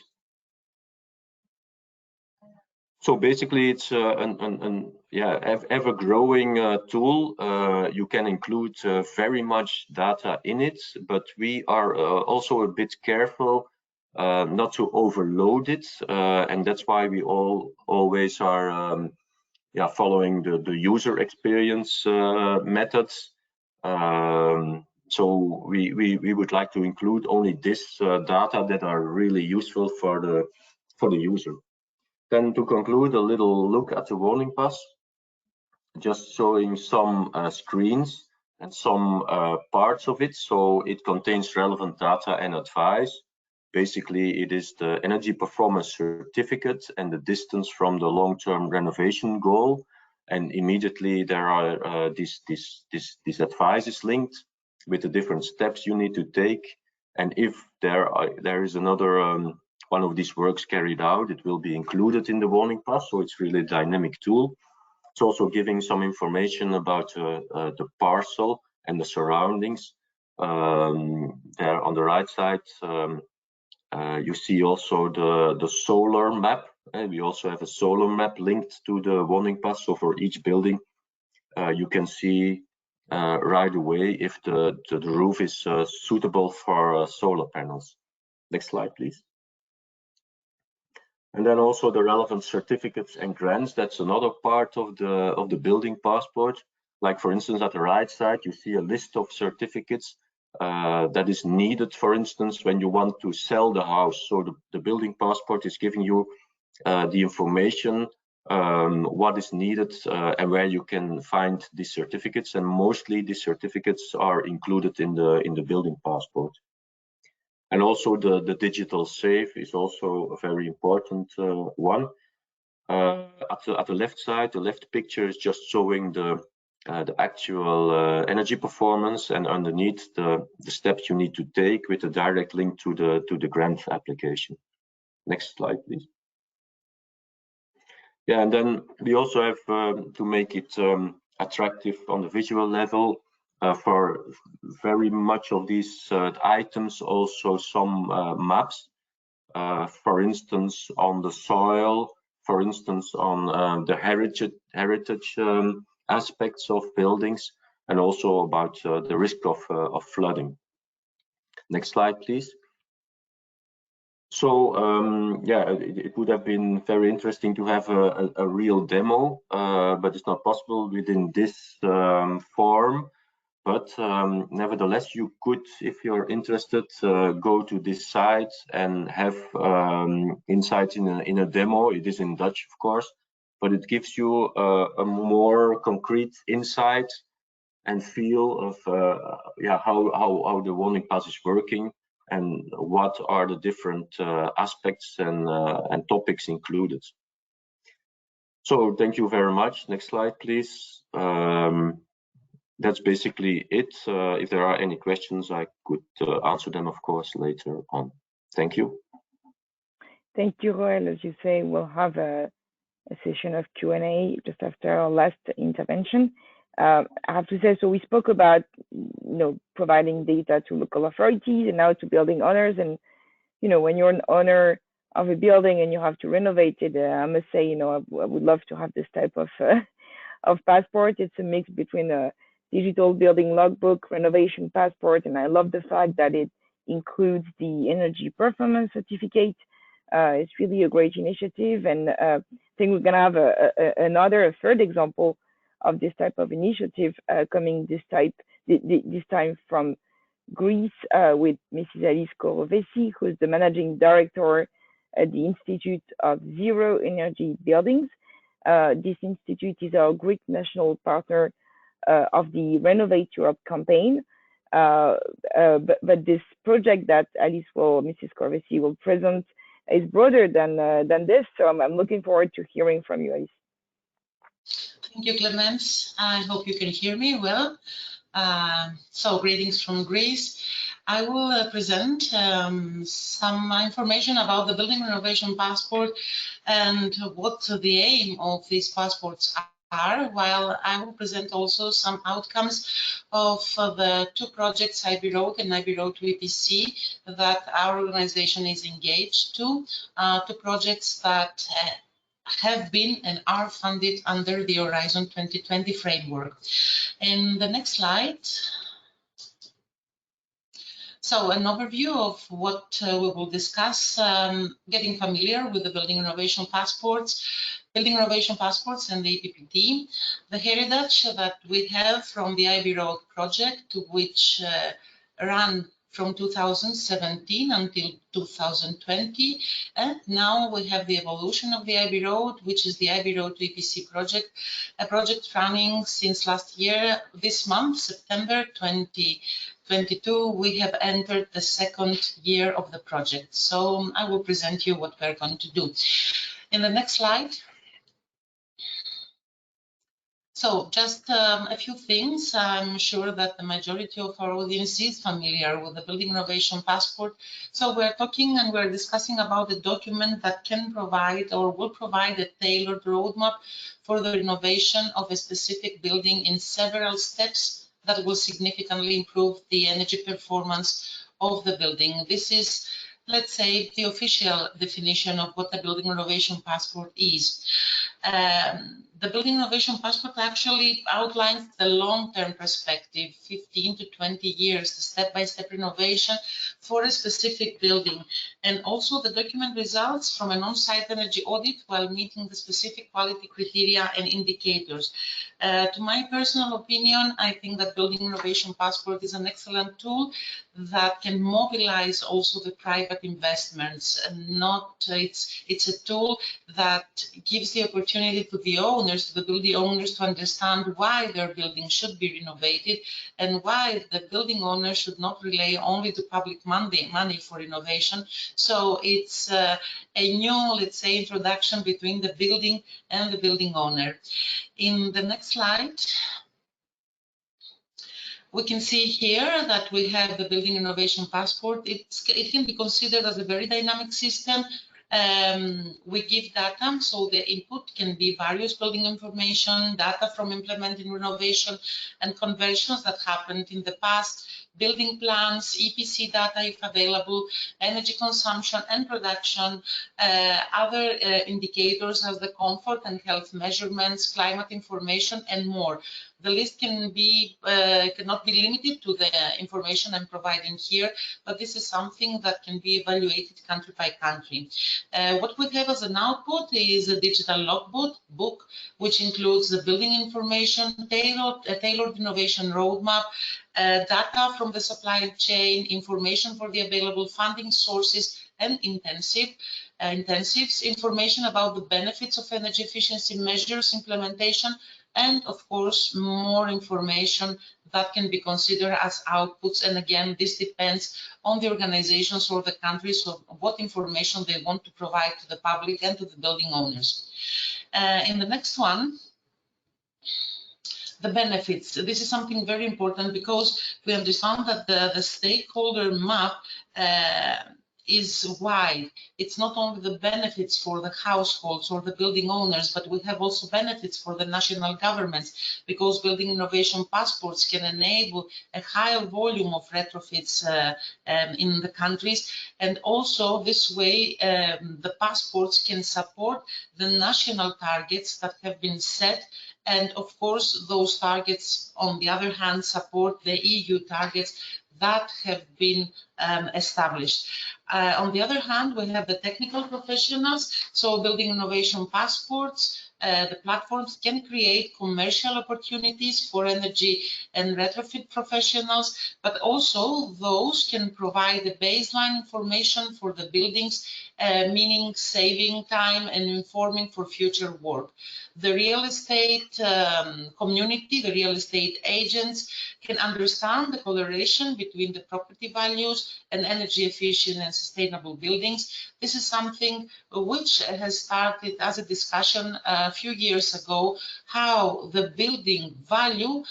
So basically, it's an ever-growing tool. You can include very much data in it, but we are also a bit careful not to overload it, and that's why we always are following the user experience methods. So we would like to include only this data that are really useful for the user. Then to conclude, a little look at the warning pass, just showing some screens and some parts of it. So it contains relevant data and advice. Basically, it is the energy performance certificate and the distance from the long-term renovation goal. And immediately there are this advice is linked with the different steps you need to take. And if there is another one of these works carried out, it will be included in the warning pass. So it's really a dynamic tool. It's also giving some information about the parcel and the surroundings. There on the right side, you see also the solar map. We also have a solar map linked to the warning pass. So for each building, you can see right away if the roof is suitable for solar panels. Next slide, please. And then also the relevant certificates and grants. That's another part of the building passport. Like for instance, at the right side, you see a list of certificates that is needed, for instance, when you want to sell the house. So the building passport is giving you the information, what is needed and where you can find these certificates. And mostly these certificates are included in the building passport. And also the digital safe is also a very important one. At the left side, the left picture is just showing the actual energy performance, and underneath the steps you need to take with a direct link to the grant application. Next slide, please. Yeah, and then we also have to make it attractive on the visual level. For very much of these items, also some maps, for instance, on the soil, for instance, on the heritage aspects of buildings, and also about the risk of flooding. Next slide, please. So yeah, it would have been very interesting to have a real demo, but it's not possible within this form. But nevertheless, you could, if you're interested, go to this site and have insights in a demo. It is in Dutch, of course, but it gives you a more concrete insight and feel of yeah, how the warning pass is working and what are the different aspects and topics included. So thank you very much. Next slide, please. That's basically it. If there are any questions, I could answer them, of course, later on. Thank you. Thank you, Roel. As you say, we'll have a session of Q&A just after our last intervention. I have to say, so we spoke about, providing data to local authorities and now to building owners. And, when you're an owner of a building and you have to renovate it, I must say, I would love to have this type of passport. It's a mix between a digital building logbook, renovation passport, and I love the fact that it includes the energy performance certificate, It's really a great initiative, and I think we're going to have a third example of this type of initiative coming this time from Greece with Mrs. Alice Korovesi, who's the managing director at the Institute of Zero Energy Buildings. This institute is our Greek national partner of the Renovate Europe campaign. But this project that Mrs. Korovesi will present is broader than this. So I'm looking forward to hearing from you, Alice. Thank you, Clémence. I hope you can hear me well. So greetings from Greece. I will present some information about the Building Renovation Passport and what the aim of these passports are, while I will present also some outcomes of the two projects, Ibro and Ibro to EPC, that our organization is engaged to, two projects that have been and are funded under the Horizon 2020 framework. In the next slide, so an overview of what we will discuss, getting familiar with the Building Renovation Passports and the EPBD, the heritage that we have from the Ibro Project, which ran from 2017 until 2020, and now we have the evolution of the Ibro, which is the Ibro to EPC project, a project running since last year. This month, September 2022, we have entered the second year of the project. So I will present you what we're going to do. In the next slide. So just a few things. I'm sure that the majority of our audience is familiar with the Building Renovation Passport. So we're talking and we're discussing about a document that can provide or will provide a tailored roadmap for the renovation of a specific building in several steps that will significantly improve the energy performance of the building. This is, let's say, the official definition of what a Building Renovation Passport is. The Building Renovation Passport actually outlines the long-term perspective, 15 to 20 years, the step-by-step renovation for a specific building. And also the document results from an on-site energy audit while meeting the specific quality criteria and indicators. To my personal opinion, I think that Building Renovation Passport is an excellent tool that can mobilize also the private investments. And it's a tool that gives the opportunity to the owners, to the building owners, to understand why their building should be renovated and why the building owner should not rely only to public money for renovation. So it's a new, let's say, introduction between the building and the building owner. In the next slide, we can see here that we have the Building Renovation Passport. It can be considered as a very dynamic system. We give data, so the input can be various building information, data from implementing renovation and conversions that happened in the past, building plans, EPC data if available, energy consumption and production, other indicators as the comfort and health measurements, climate information, and more. The list cannot be limited to the information I'm providing here, but this is something that can be evaluated country by country. What we have as an output is a digital logbook, which includes the building information, a tailored innovation roadmap, data from the supply chain, information for the available funding sources and intensives, information about the benefits of energy efficiency measures implementation, and of course more information that can be considered as outputs. And again, this depends on the organizations or the countries of what information they want to provide to the public and to the building owners. In the next one, the benefits. This is something very important because we understand that the stakeholder map is wide. It's not only the benefits for the households or the building owners, but we have also benefits for the national governments, because building innovation passports can enable a higher volume of retrofits in the countries. And also this way, the passports can support the national targets that have been set. And of course, those targets, on the other hand, support the EU targets that have been established. On the other hand, we have the technical professionals, so building innovation passports. The platforms can create commercial opportunities for energy and retrofit professionals, but also those can provide the baseline information for the buildings, meaning saving time and informing for future work. The real estate community, the real estate agents can understand the correlation between the property values and energy efficient and sustainable buildings. This is something which has started as a discussion a few years ago, how the building value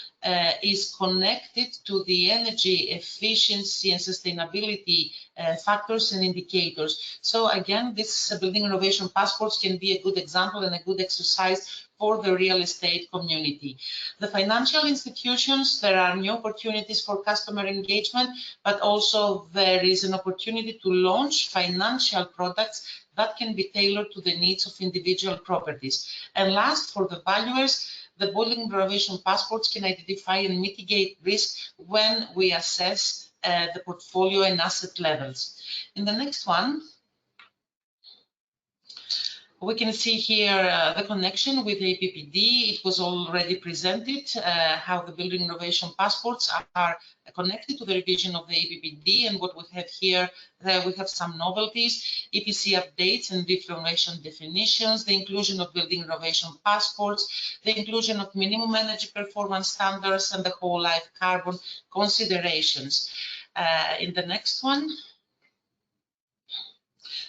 is connected to the energy efficiency and sustainability factors and indicators. So again, this building innovation passports can be a good example and a good exercise for the real estate community. The financial institutions, there are new opportunities for customer engagement, but also there is an opportunity to launch financial products that can be tailored to the needs of individual properties. And last, for the valuers, the building innovation passports can identify and mitigate risk when we assess the portfolio and asset levels. In the next one, we can see here the connection with EPBD. It was already presented how the building innovation passports are connected to the revision of the EPBD, and what we have here, we have some novelties, EPC updates and information definitions, the inclusion of building innovation passports, the inclusion of minimum energy performance standards, and the whole life carbon considerations. In the next one.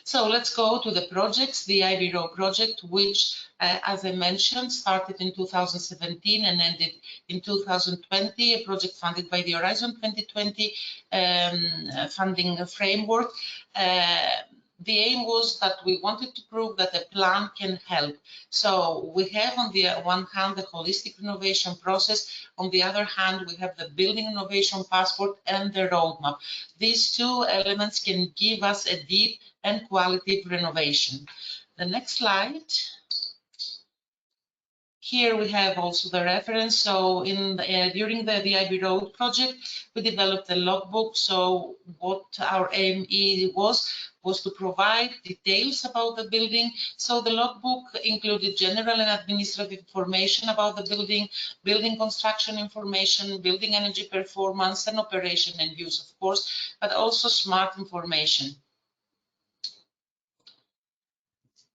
So let's go to the projects, the Ibro project, which, as I mentioned, started in 2017 and ended in 2020, a project funded by the Horizon 2020 funding framework. The aim was that we wanted to prove that a plan can help. So we have on the one hand the holistic renovation process, on the other hand we have the building innovation passport and the roadmap. These two elements can give us a deep and qualitative renovation. The next slide. Here we have also the reference. So during the Ibro project, we developed a logbook. So what our aim was to provide details about the building. So the logbook included general and administrative information about the building, building construction information, building energy performance and operation and use, of course, but also smart information.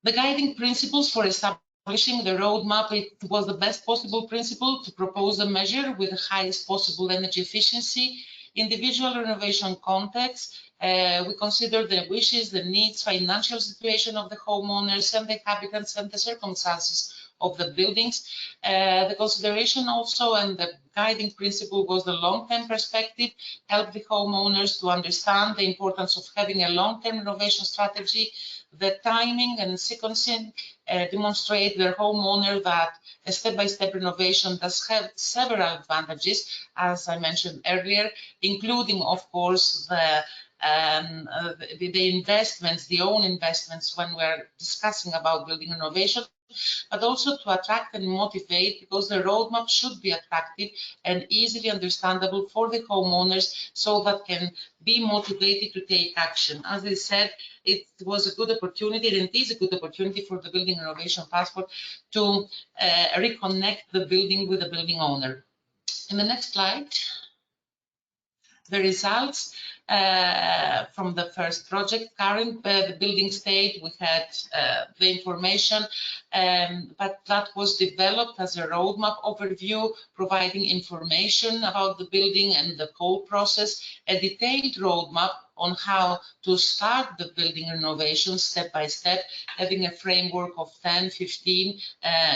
The guiding principles for establishing the roadmap, it was the best possible principle to propose a measure with the highest possible energy efficiency, individual renovation context. We consider the wishes, the needs, financial situation of the homeowners and the inhabitants and the circumstances of the buildings. The consideration also and the guiding principle was the long-term perspective, help the homeowners to understand the importance of having a long-term renovation strategy. The timing and sequencing demonstrate the homeowner that a step-by-step renovation does have several advantages, as I mentioned earlier, including, of course, the investments, the own investments when we're discussing about building innovation, but also to attract and motivate, because the roadmap should be attractive and easily understandable for the homeowners so that can be motivated to take action. As I said, it was a good opportunity, and it is a good opportunity for the building innovation passport to reconnect the building with the building owner. In the next slide, the results from the first project. Current the building state, we had the information, but that was developed as a roadmap overview, providing information about the building and the whole process, a detailed roadmap on how to start the building renovation step by step, having a framework of 10, 15,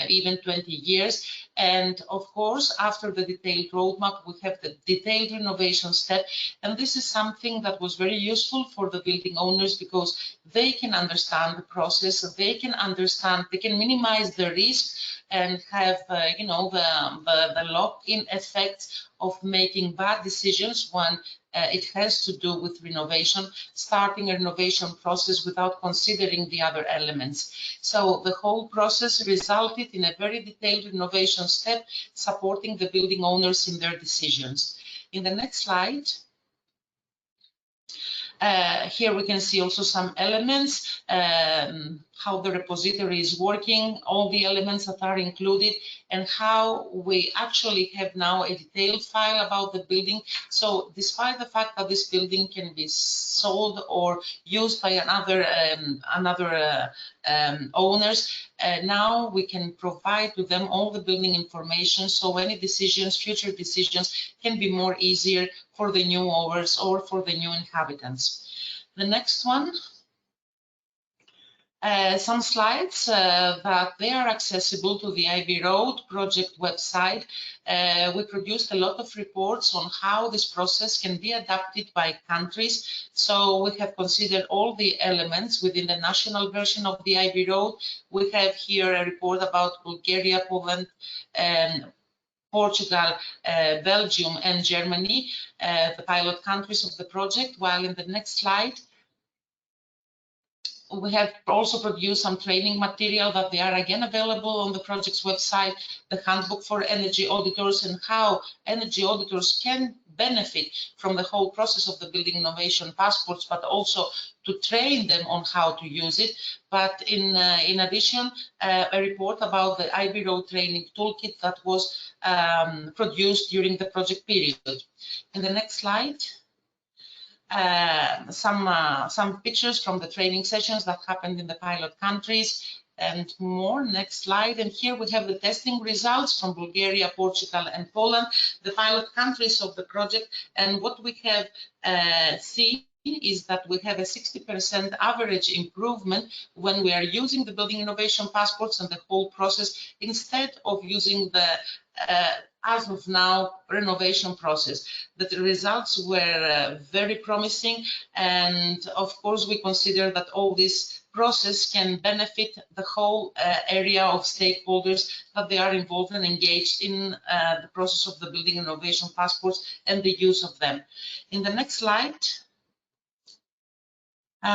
even 20 years. And of course, after the detailed roadmap, we have the detailed renovation step. And this is something that was very useful for the building owners, because they can understand the process, they can understand, they can minimize the risk and have, you know, the lock-in effect of making bad decisions when it has to do with renovation, starting a renovation process without considering the other elements. So the whole process resulted in a very detailed renovation step, supporting the building owners in their decisions. In the next slide, Here we can see also some elements, how the repository is working, all the elements that are included, and how we actually have now a detailed file about the building. So despite the fact that this building can be sold or used by another owners, now we can provide to them all the building information, so any decisions, future decisions, can be more easier for the new owners or for the new inhabitants. The next one, some slides that they are accessible to the Ibro Project website. We produced a lot of reports on how this process can be adapted by countries. So we have considered all the elements within the national version of the Ibro. We have here a report about Bulgaria, Poland, Portugal, Belgium, and Germany, the pilot countries of the project, while in the next slide, we have also produced some training material that they are again available on the project's website, the handbook for energy auditors, and how energy auditors can benefit from the whole process of the building innovation passports, but also to train them on how to use it. But in addition, a report about the Ibro training toolkit that was produced during the project period. In the next slide, some pictures from the training sessions that happened in the pilot countries and more. Next slide. And here we have the testing results from Bulgaria, Portugal, and Poland, the pilot countries of the project. And what we have seen is that we have a 60% average improvement when we are using the building innovation passports and the whole process instead of using the as of now renovation process. The results were very promising, and of course we consider that all this process can benefit the whole area of stakeholders that they are involved and engaged in the process of the building innovation passports and the use of them. In the next slide,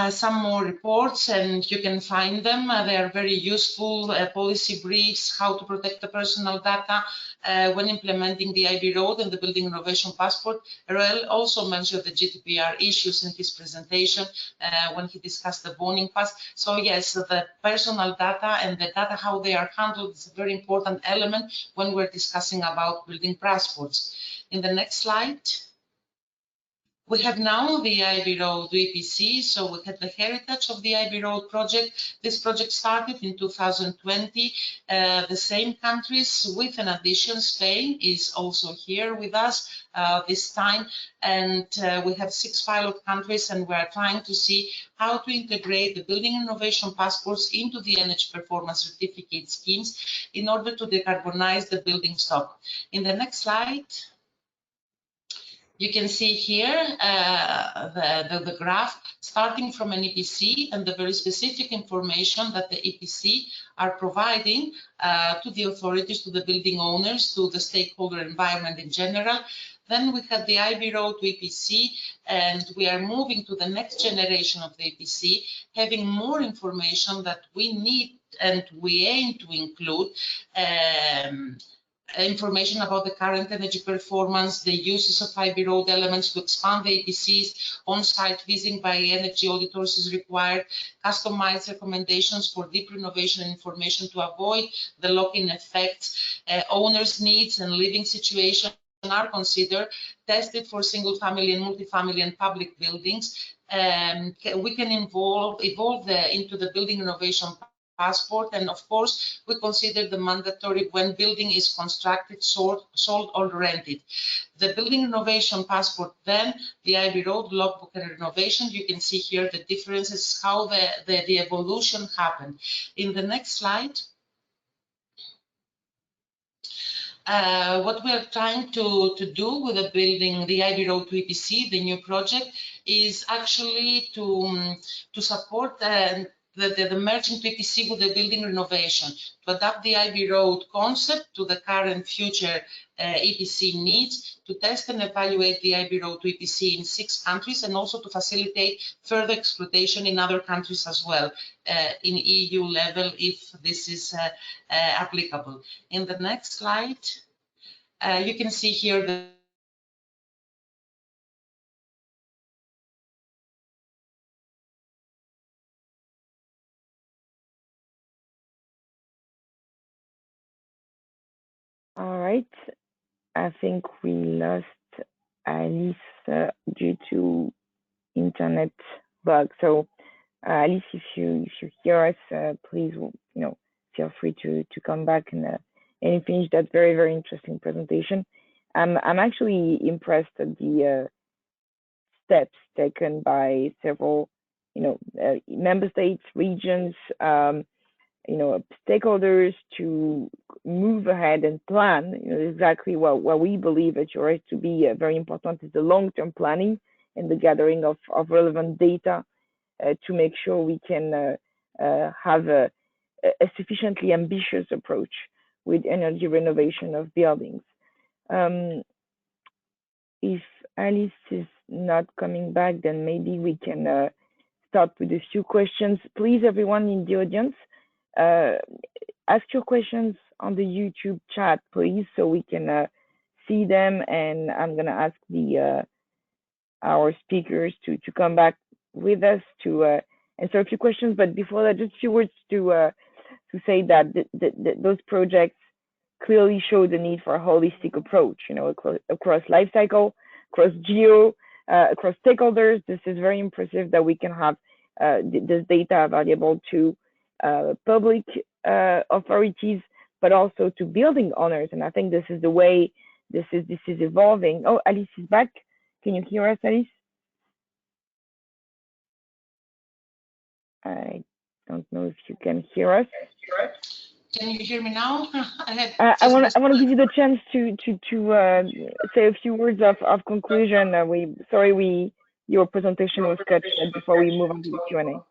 some more reports, and you can find them. They are very useful, policy briefs, how to protect the personal data when implementing the Ibro and the Building Innovation Passport. Roel also mentioned the GDPR issues in his presentation when he discussed the boarding pass. So yes, the personal data and the data, how they are handled, is a very important element when we're discussing about building passports. In the next slide, we have now the Ibro EPC, so we had the heritage of the Ibro project. This project started in 2020. The same countries with an addition, Spain is also here with us this time. And we have 6 pilot countries, and we are trying to see how to integrate the building innovation passports into the energy performance certificate schemes in order to decarbonize the building stock. In the next slide, you can see here the graph starting from an EPC and the very specific information that the EPC are providing to the authorities, to the building owners, to the stakeholder environment in general. Then we have the Ibro EPC, and we are moving to the next generation of the EPC, having more information that we need and we aim to include. Information about the current energy performance, the uses of Ibro elements to expand the EPCs, on-site visiting by energy auditors is required, customized recommendations for deep renovation information to avoid the lock-in effects, owners' needs and living situation are considered, tested for single-family and multi-family and public buildings. We can evolve into the building innovation passport, and of course we consider the mandatory when building is constructed, sold or rented. The building innovation passport, then the Ibro logbook and renovation, you can see here the differences, how the evolution happened. In the next slide, what we are trying to do with the building, the Ibro EPC, the new project, is actually to support the merging to EPC with the building renovation, to adapt the Ibro concept to the current future EPC needs, to test and evaluate the Ibro EPC in 6 countries, and also to facilitate further exploitation in other countries as well, in EU level, if this is applicable. In the next slide, you can see here the right. I think we lost Alice due to internet bug. So Alice, if you hear us, please, feel free to come back and finish that very interesting presentation. I'm actually impressed at the steps taken by several, member states, regions, stakeholders to move ahead and plan. Exactly what we believe at EuroACE to be very important is the long-term planning and the gathering of relevant data to make sure we can have a sufficiently ambitious approach with energy renovation of buildings. If Alice is not coming back, then maybe we can start with a few questions. Please, everyone in the audience, ask your questions on the YouTube chat, please, so we can see them. And I'm gonna ask our speakers to come back with us to answer a few questions. But before that, just a few words to say that those projects clearly show the need for a holistic approach, across life cycle, across geo, across stakeholders. This is very impressive that we can have this data available to public authorities, but also to building owners. And I think this is the way this is evolving. Oh, Alice is back. Can you hear us, Alice? I don't know if you can hear us. Can you hear me now? I want to give you the chance to say a few words of conclusion. Your presentation was cut before we move on to the Q&A.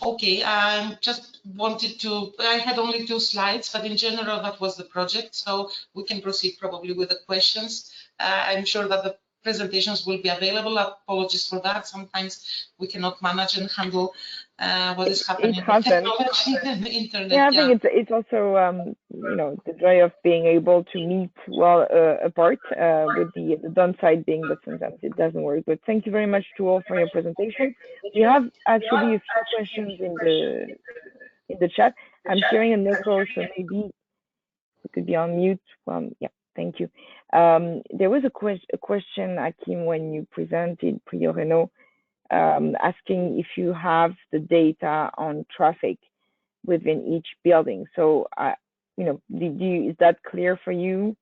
Okay, I just wanted to, I had only 2 slides, but in general, that was the project. So we can proceed probably with the questions. I'm sure that the presentations will be available. Apologies for that. Sometimes we cannot manage and handle what is happening with technology and the internet. Yeah, I think it's also the joy of being able to meet well apart, with the downside being that sometimes it doesn't work. But thank you very much to all for your presentation. We have actually a few questions in the chat. I'm hearing an echo, so maybe we could be on mute. Yeah, thank you. There was a question, Hakim, when you presented Prior Reno, asking if you have the data on traffic within each building. So, is that clear for you?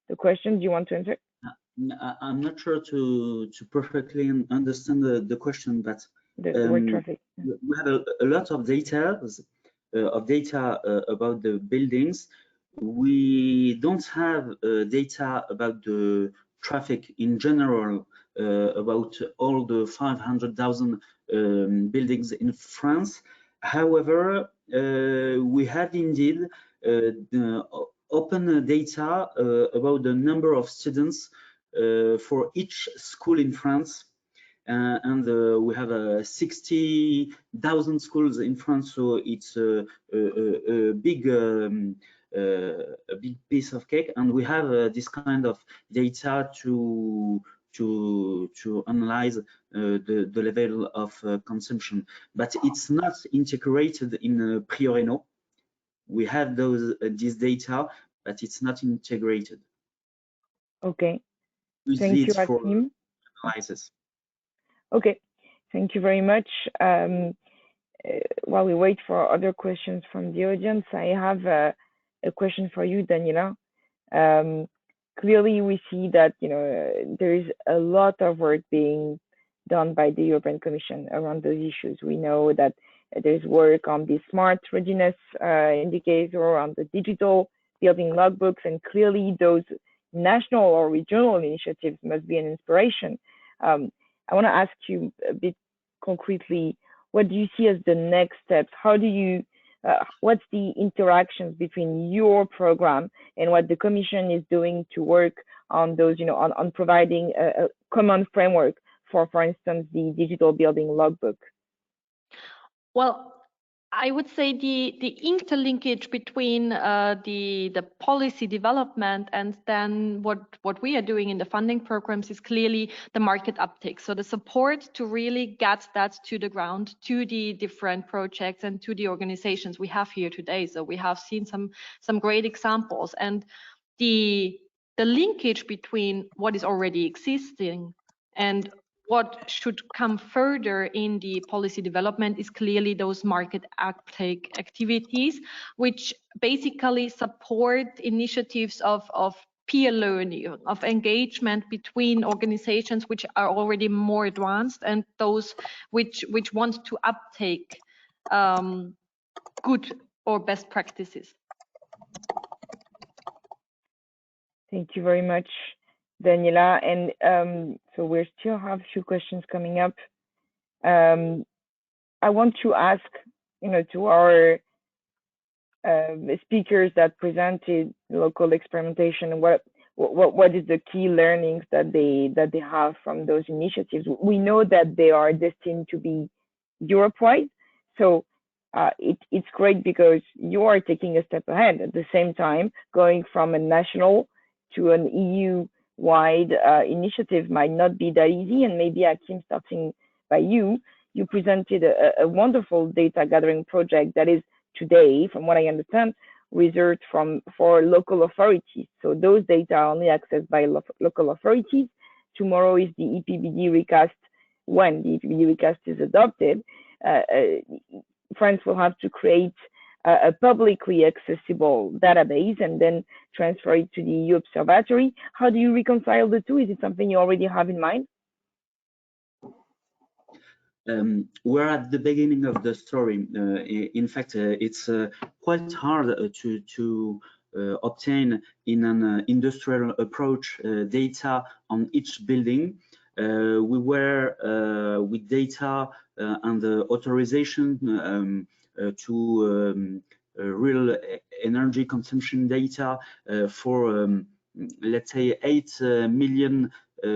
The question, do you want to answer? I'm not sure to perfectly understand the question, but the word traffic. We have a lot of data about the buildings. We don't have data about the traffic in general, about all the 500,000 buildings in France. However, we have indeed open data about the number of students for each school in France. And we have 60,000 schools in France, so it's a big piece of cake. And we have this kind of data to analyze the level of consumption, but it's not integrated in Prior Reno. We have this data, but it's not integrated. Okay. Thank you, Hakim. Okay, thank you very much. While we wait for other questions from the audience, I have a question for you, Daniela. Clearly, we see that there is a lot of work being done by the European Commission around those issues. We know that there's work on the smart readiness indicator, on the digital building logbooks, and clearly those national or regional initiatives must be an inspiration. I want to ask you a bit concretely, what do you see as the next steps? How do you, what's the interactions between your program and what the Commission is doing to work on those, on providing a common framework for instance, the digital building logbook? Well, I would say the interlinkage between the policy development and then what we are doing in the funding programs is clearly the market uptake. So the support to really get that to the ground, to the different projects and to the organizations we have here today. So we have seen some great examples, and the linkage between what is already existing and what should come further in the policy development is clearly those market uptake activities, which basically support initiatives of peer learning, of engagement between organizations which are already more advanced and those which want to uptake good or best practices. Thank you very much, Daniela. And so we still have a few questions coming up. I want to ask, to our speakers that presented local experimentation, what is the key learnings that they have from those initiatives? We know that they are destined to be Europe-wide, so it's great because you are taking a step ahead. At the same time, going from a national to an EU-wide initiative might not be that easy. And maybe, Akim, starting by you presented a wonderful data gathering project that is today, from what I understand, reserved for local authorities. So those data are only accessed by local authorities. Tomorrow is the EPBD recast. When the EPBD recast is adopted, France will have to create a publicly accessible database and then transfer it to the EU Observatory. How do you reconcile the two? Is it something you already have in mind? We're at the beginning of the story. In fact, it's quite hard to obtain in an industrial approach data on each building. We were with data and the authorization to real energy consumption data for let's say 8 million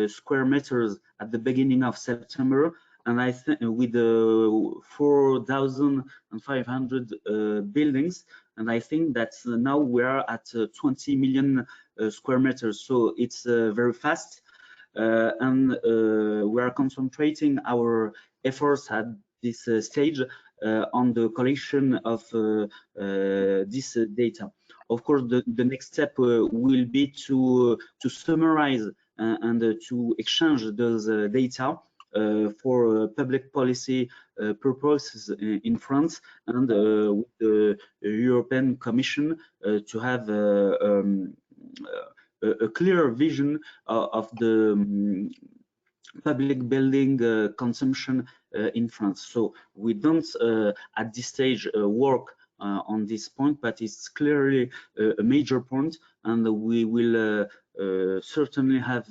square meters at the beginning of September. And I think with 4,500 buildings, and I think that now we are at 20 million square meters. So it's very fast, and we are concentrating our efforts at this stage on the collection of this data. Of course, the next step will be to summarize and to exchange those data for public policy purposes in France and with the European Commission to have a clear vision of the public building consumption in France. So we don't at this stage work on this point, but it's clearly a major point, and we will certainly have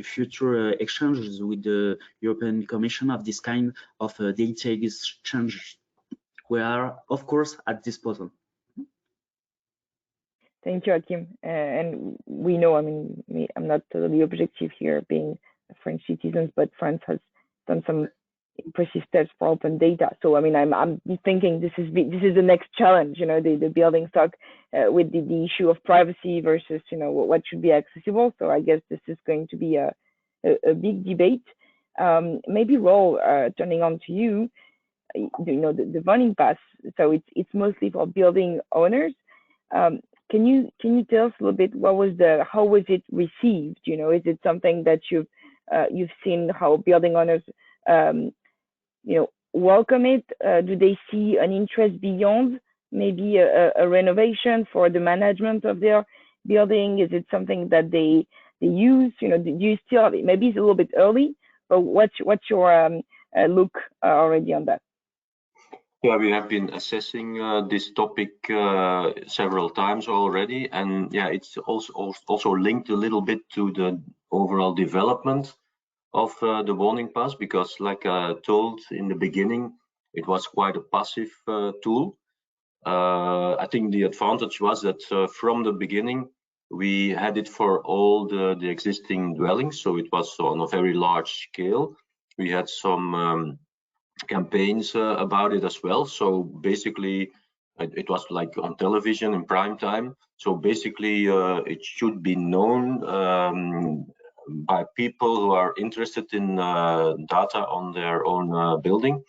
future exchanges with the European Commission of this kind of data exchange. We are, of course, at disposal. Thank you, Akim. And we know, I mean, I'm not totally objective here, being French citizens, but France has done some impressive steps for open data. So, I mean, I'm thinking this is the next challenge, the building stock with the issue of privacy versus, what should be accessible. So I guess this is going to be a big debate. Maybe Roel, turning on to you, the zoning pass. So it's mostly for building owners. Can you tell us a little bit how was it received? Is it something that you've seen how building owners welcome it? Do they see an interest beyond maybe a renovation for the management of their building? Is it something that they use? Do you still, maybe it's a little bit early, but what's your look already on that? Yeah, we have been assessing this topic several times already, and yeah, it's also linked a little bit to the overall development of the warning pass, because like I told in the beginning, it was quite a passive tool. I think the advantage was that from the beginning, we had it for all the existing dwellings, so it was on a very large scale. We had some campaigns about it as well. So basically, it was like on television in prime time. So basically, it should be known by people who are interested in data on their own building.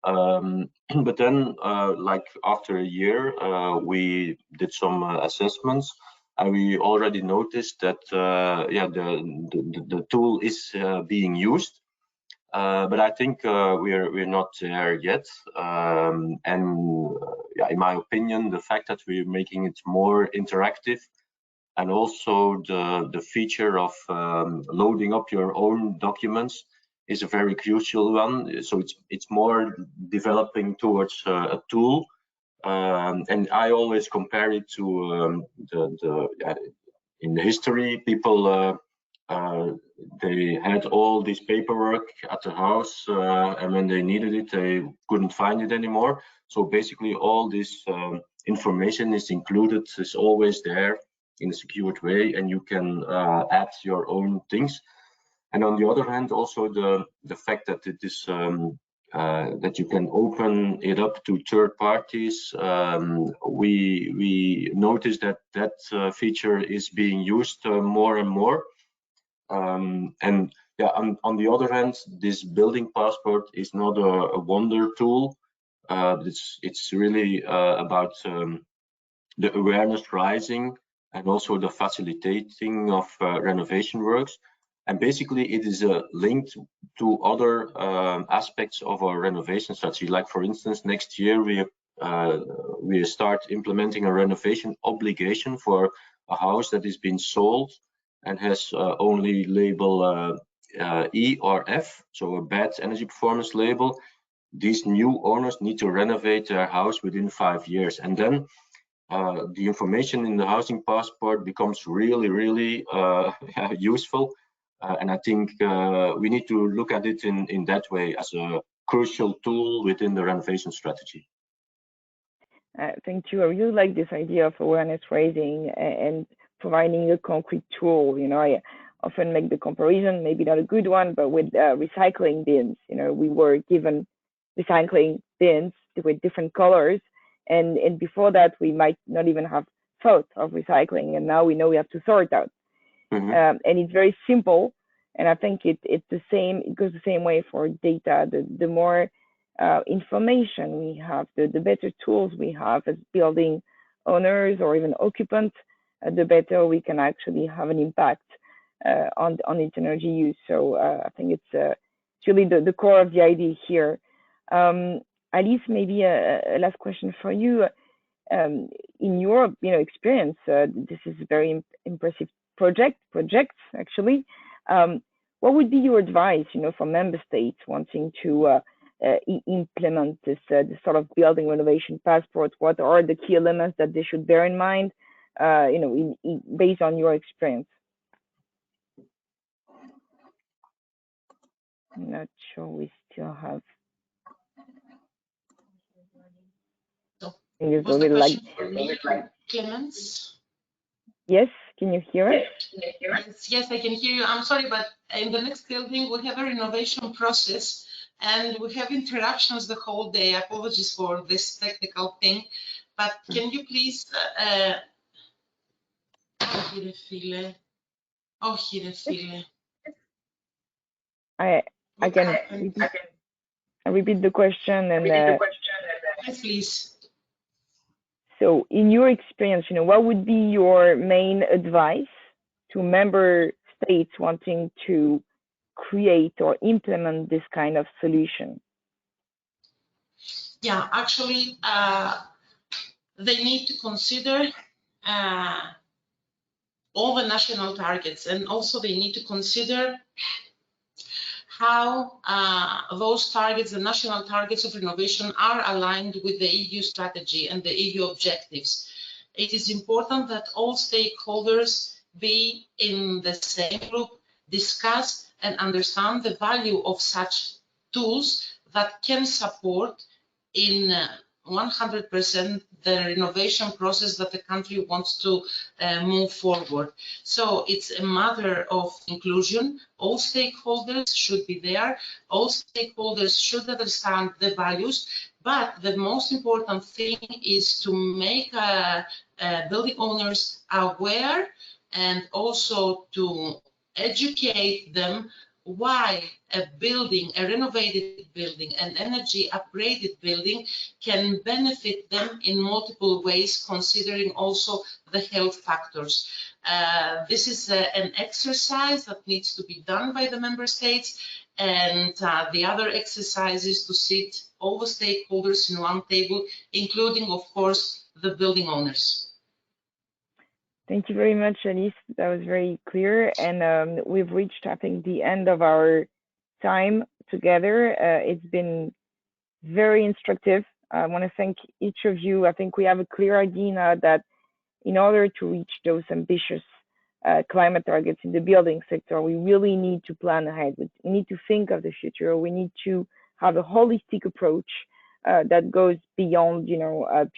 But then, like after a year, we did some assessments, and we already noticed that yeah, the tool is being used. But I think we're not there yet, and yeah, in my opinion, the fact that we're making it more interactive, and also the feature of loading up your own documents is a very crucial one. So it's more developing towards a tool, and I always compare it to in the history, people they had all this paperwork at the house, and when they needed it, they couldn't find it anymore. So basically, all this information is included, is always there in a secured way, and you can add your own things. And on the other hand, also the fact that it is that you can open it up to third parties. We notice that that feature is being used more and more. And yeah, on the other hand, this building passport is not a wonder tool. It's really about the awareness rising, and also the facilitating of renovation works. And basically, it is linked to other aspects of our renovation strategy. Like, for instance, next year we start implementing a renovation obligation for a house that is being sold and has only label E or F, so a bad energy performance label. These new owners need to renovate their house within 5 years, and then the information in the housing passport becomes really useful. And I think we need to look at it in that way, as a crucial tool within the renovation strategy. Thank you. I really like this idea of awareness raising and providing a concrete tool. You know, I often make the comparison, maybe not a good one, but with recycling bins. You know, we were given recycling bins with different colors, and before that we might not even have thought of recycling, and now we know we have to sort out. And it's very simple, and I think it's the same. It goes the same way for data. The more information we have, the better tools we have as building owners or even occupants, the better we can actually have an impact on its energy use. So I think it's really the core of the idea here. Alice, maybe a last question for you. In your experience, this is a very impressive projects actually. What would be your advice, for member states wanting to implement this sort of building renovation passport? What are the key elements that they should bear in mind, based on your experience? I'm not sure we still have. Was the question for me, Clémence? Yes, can you hear us? Yes, I can hear you. I'm sorry, but in the next building we have a renovation process and we have interruptions the whole day. Apologies for this technical thing, but can you please I can repeat the question, and yes, please. So in your experience, what would be your main advice to member states wanting to create or implement this kind of solution? Yeah, actually, they need to consider all the national targets, and also they need to consider how those targets, the national targets of renovation, are aligned with the EU strategy and the EU objectives. It is important that all stakeholders be in the same group, discuss and understand the value of such tools that can support in 100% the renovation process that the country wants to move forward. So it's a matter of inclusion. All stakeholders should be there. All stakeholders should understand the values. But the most important thing is to make building owners aware and also to educate them why a building, a renovated building, an energy upgraded building can benefit them in multiple ways, considering also the health factors. This is an exercise that needs to be done by the member states, and the other exercise is to sit all the stakeholders in one table, including, of course, the building owners. Thank you very much, Alice. That was very clear. And we've reached, I think, the end of our time together. It's been very instructive. I want to thank each of you. I think we have a clear idea now that in order to reach those ambitious climate targets in the building sector, we really need to plan ahead. We need to think of the future. We need to have a holistic approach that goes beyond,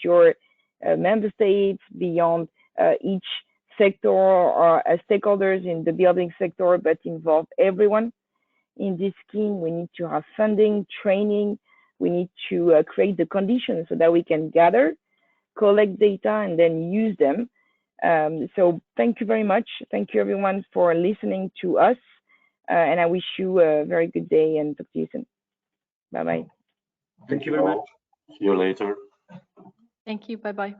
pure member states, beyond each sector or stakeholders in the building sector, but involve everyone in this scheme. We need to have funding, training. We need to create the conditions so that we can gather, collect data, and then use them. So thank you very much. Thank you everyone for listening to us. And I wish you a very good day and talk to you soon. Bye-bye. Thank you very much. See you later. Thank you. Bye-bye.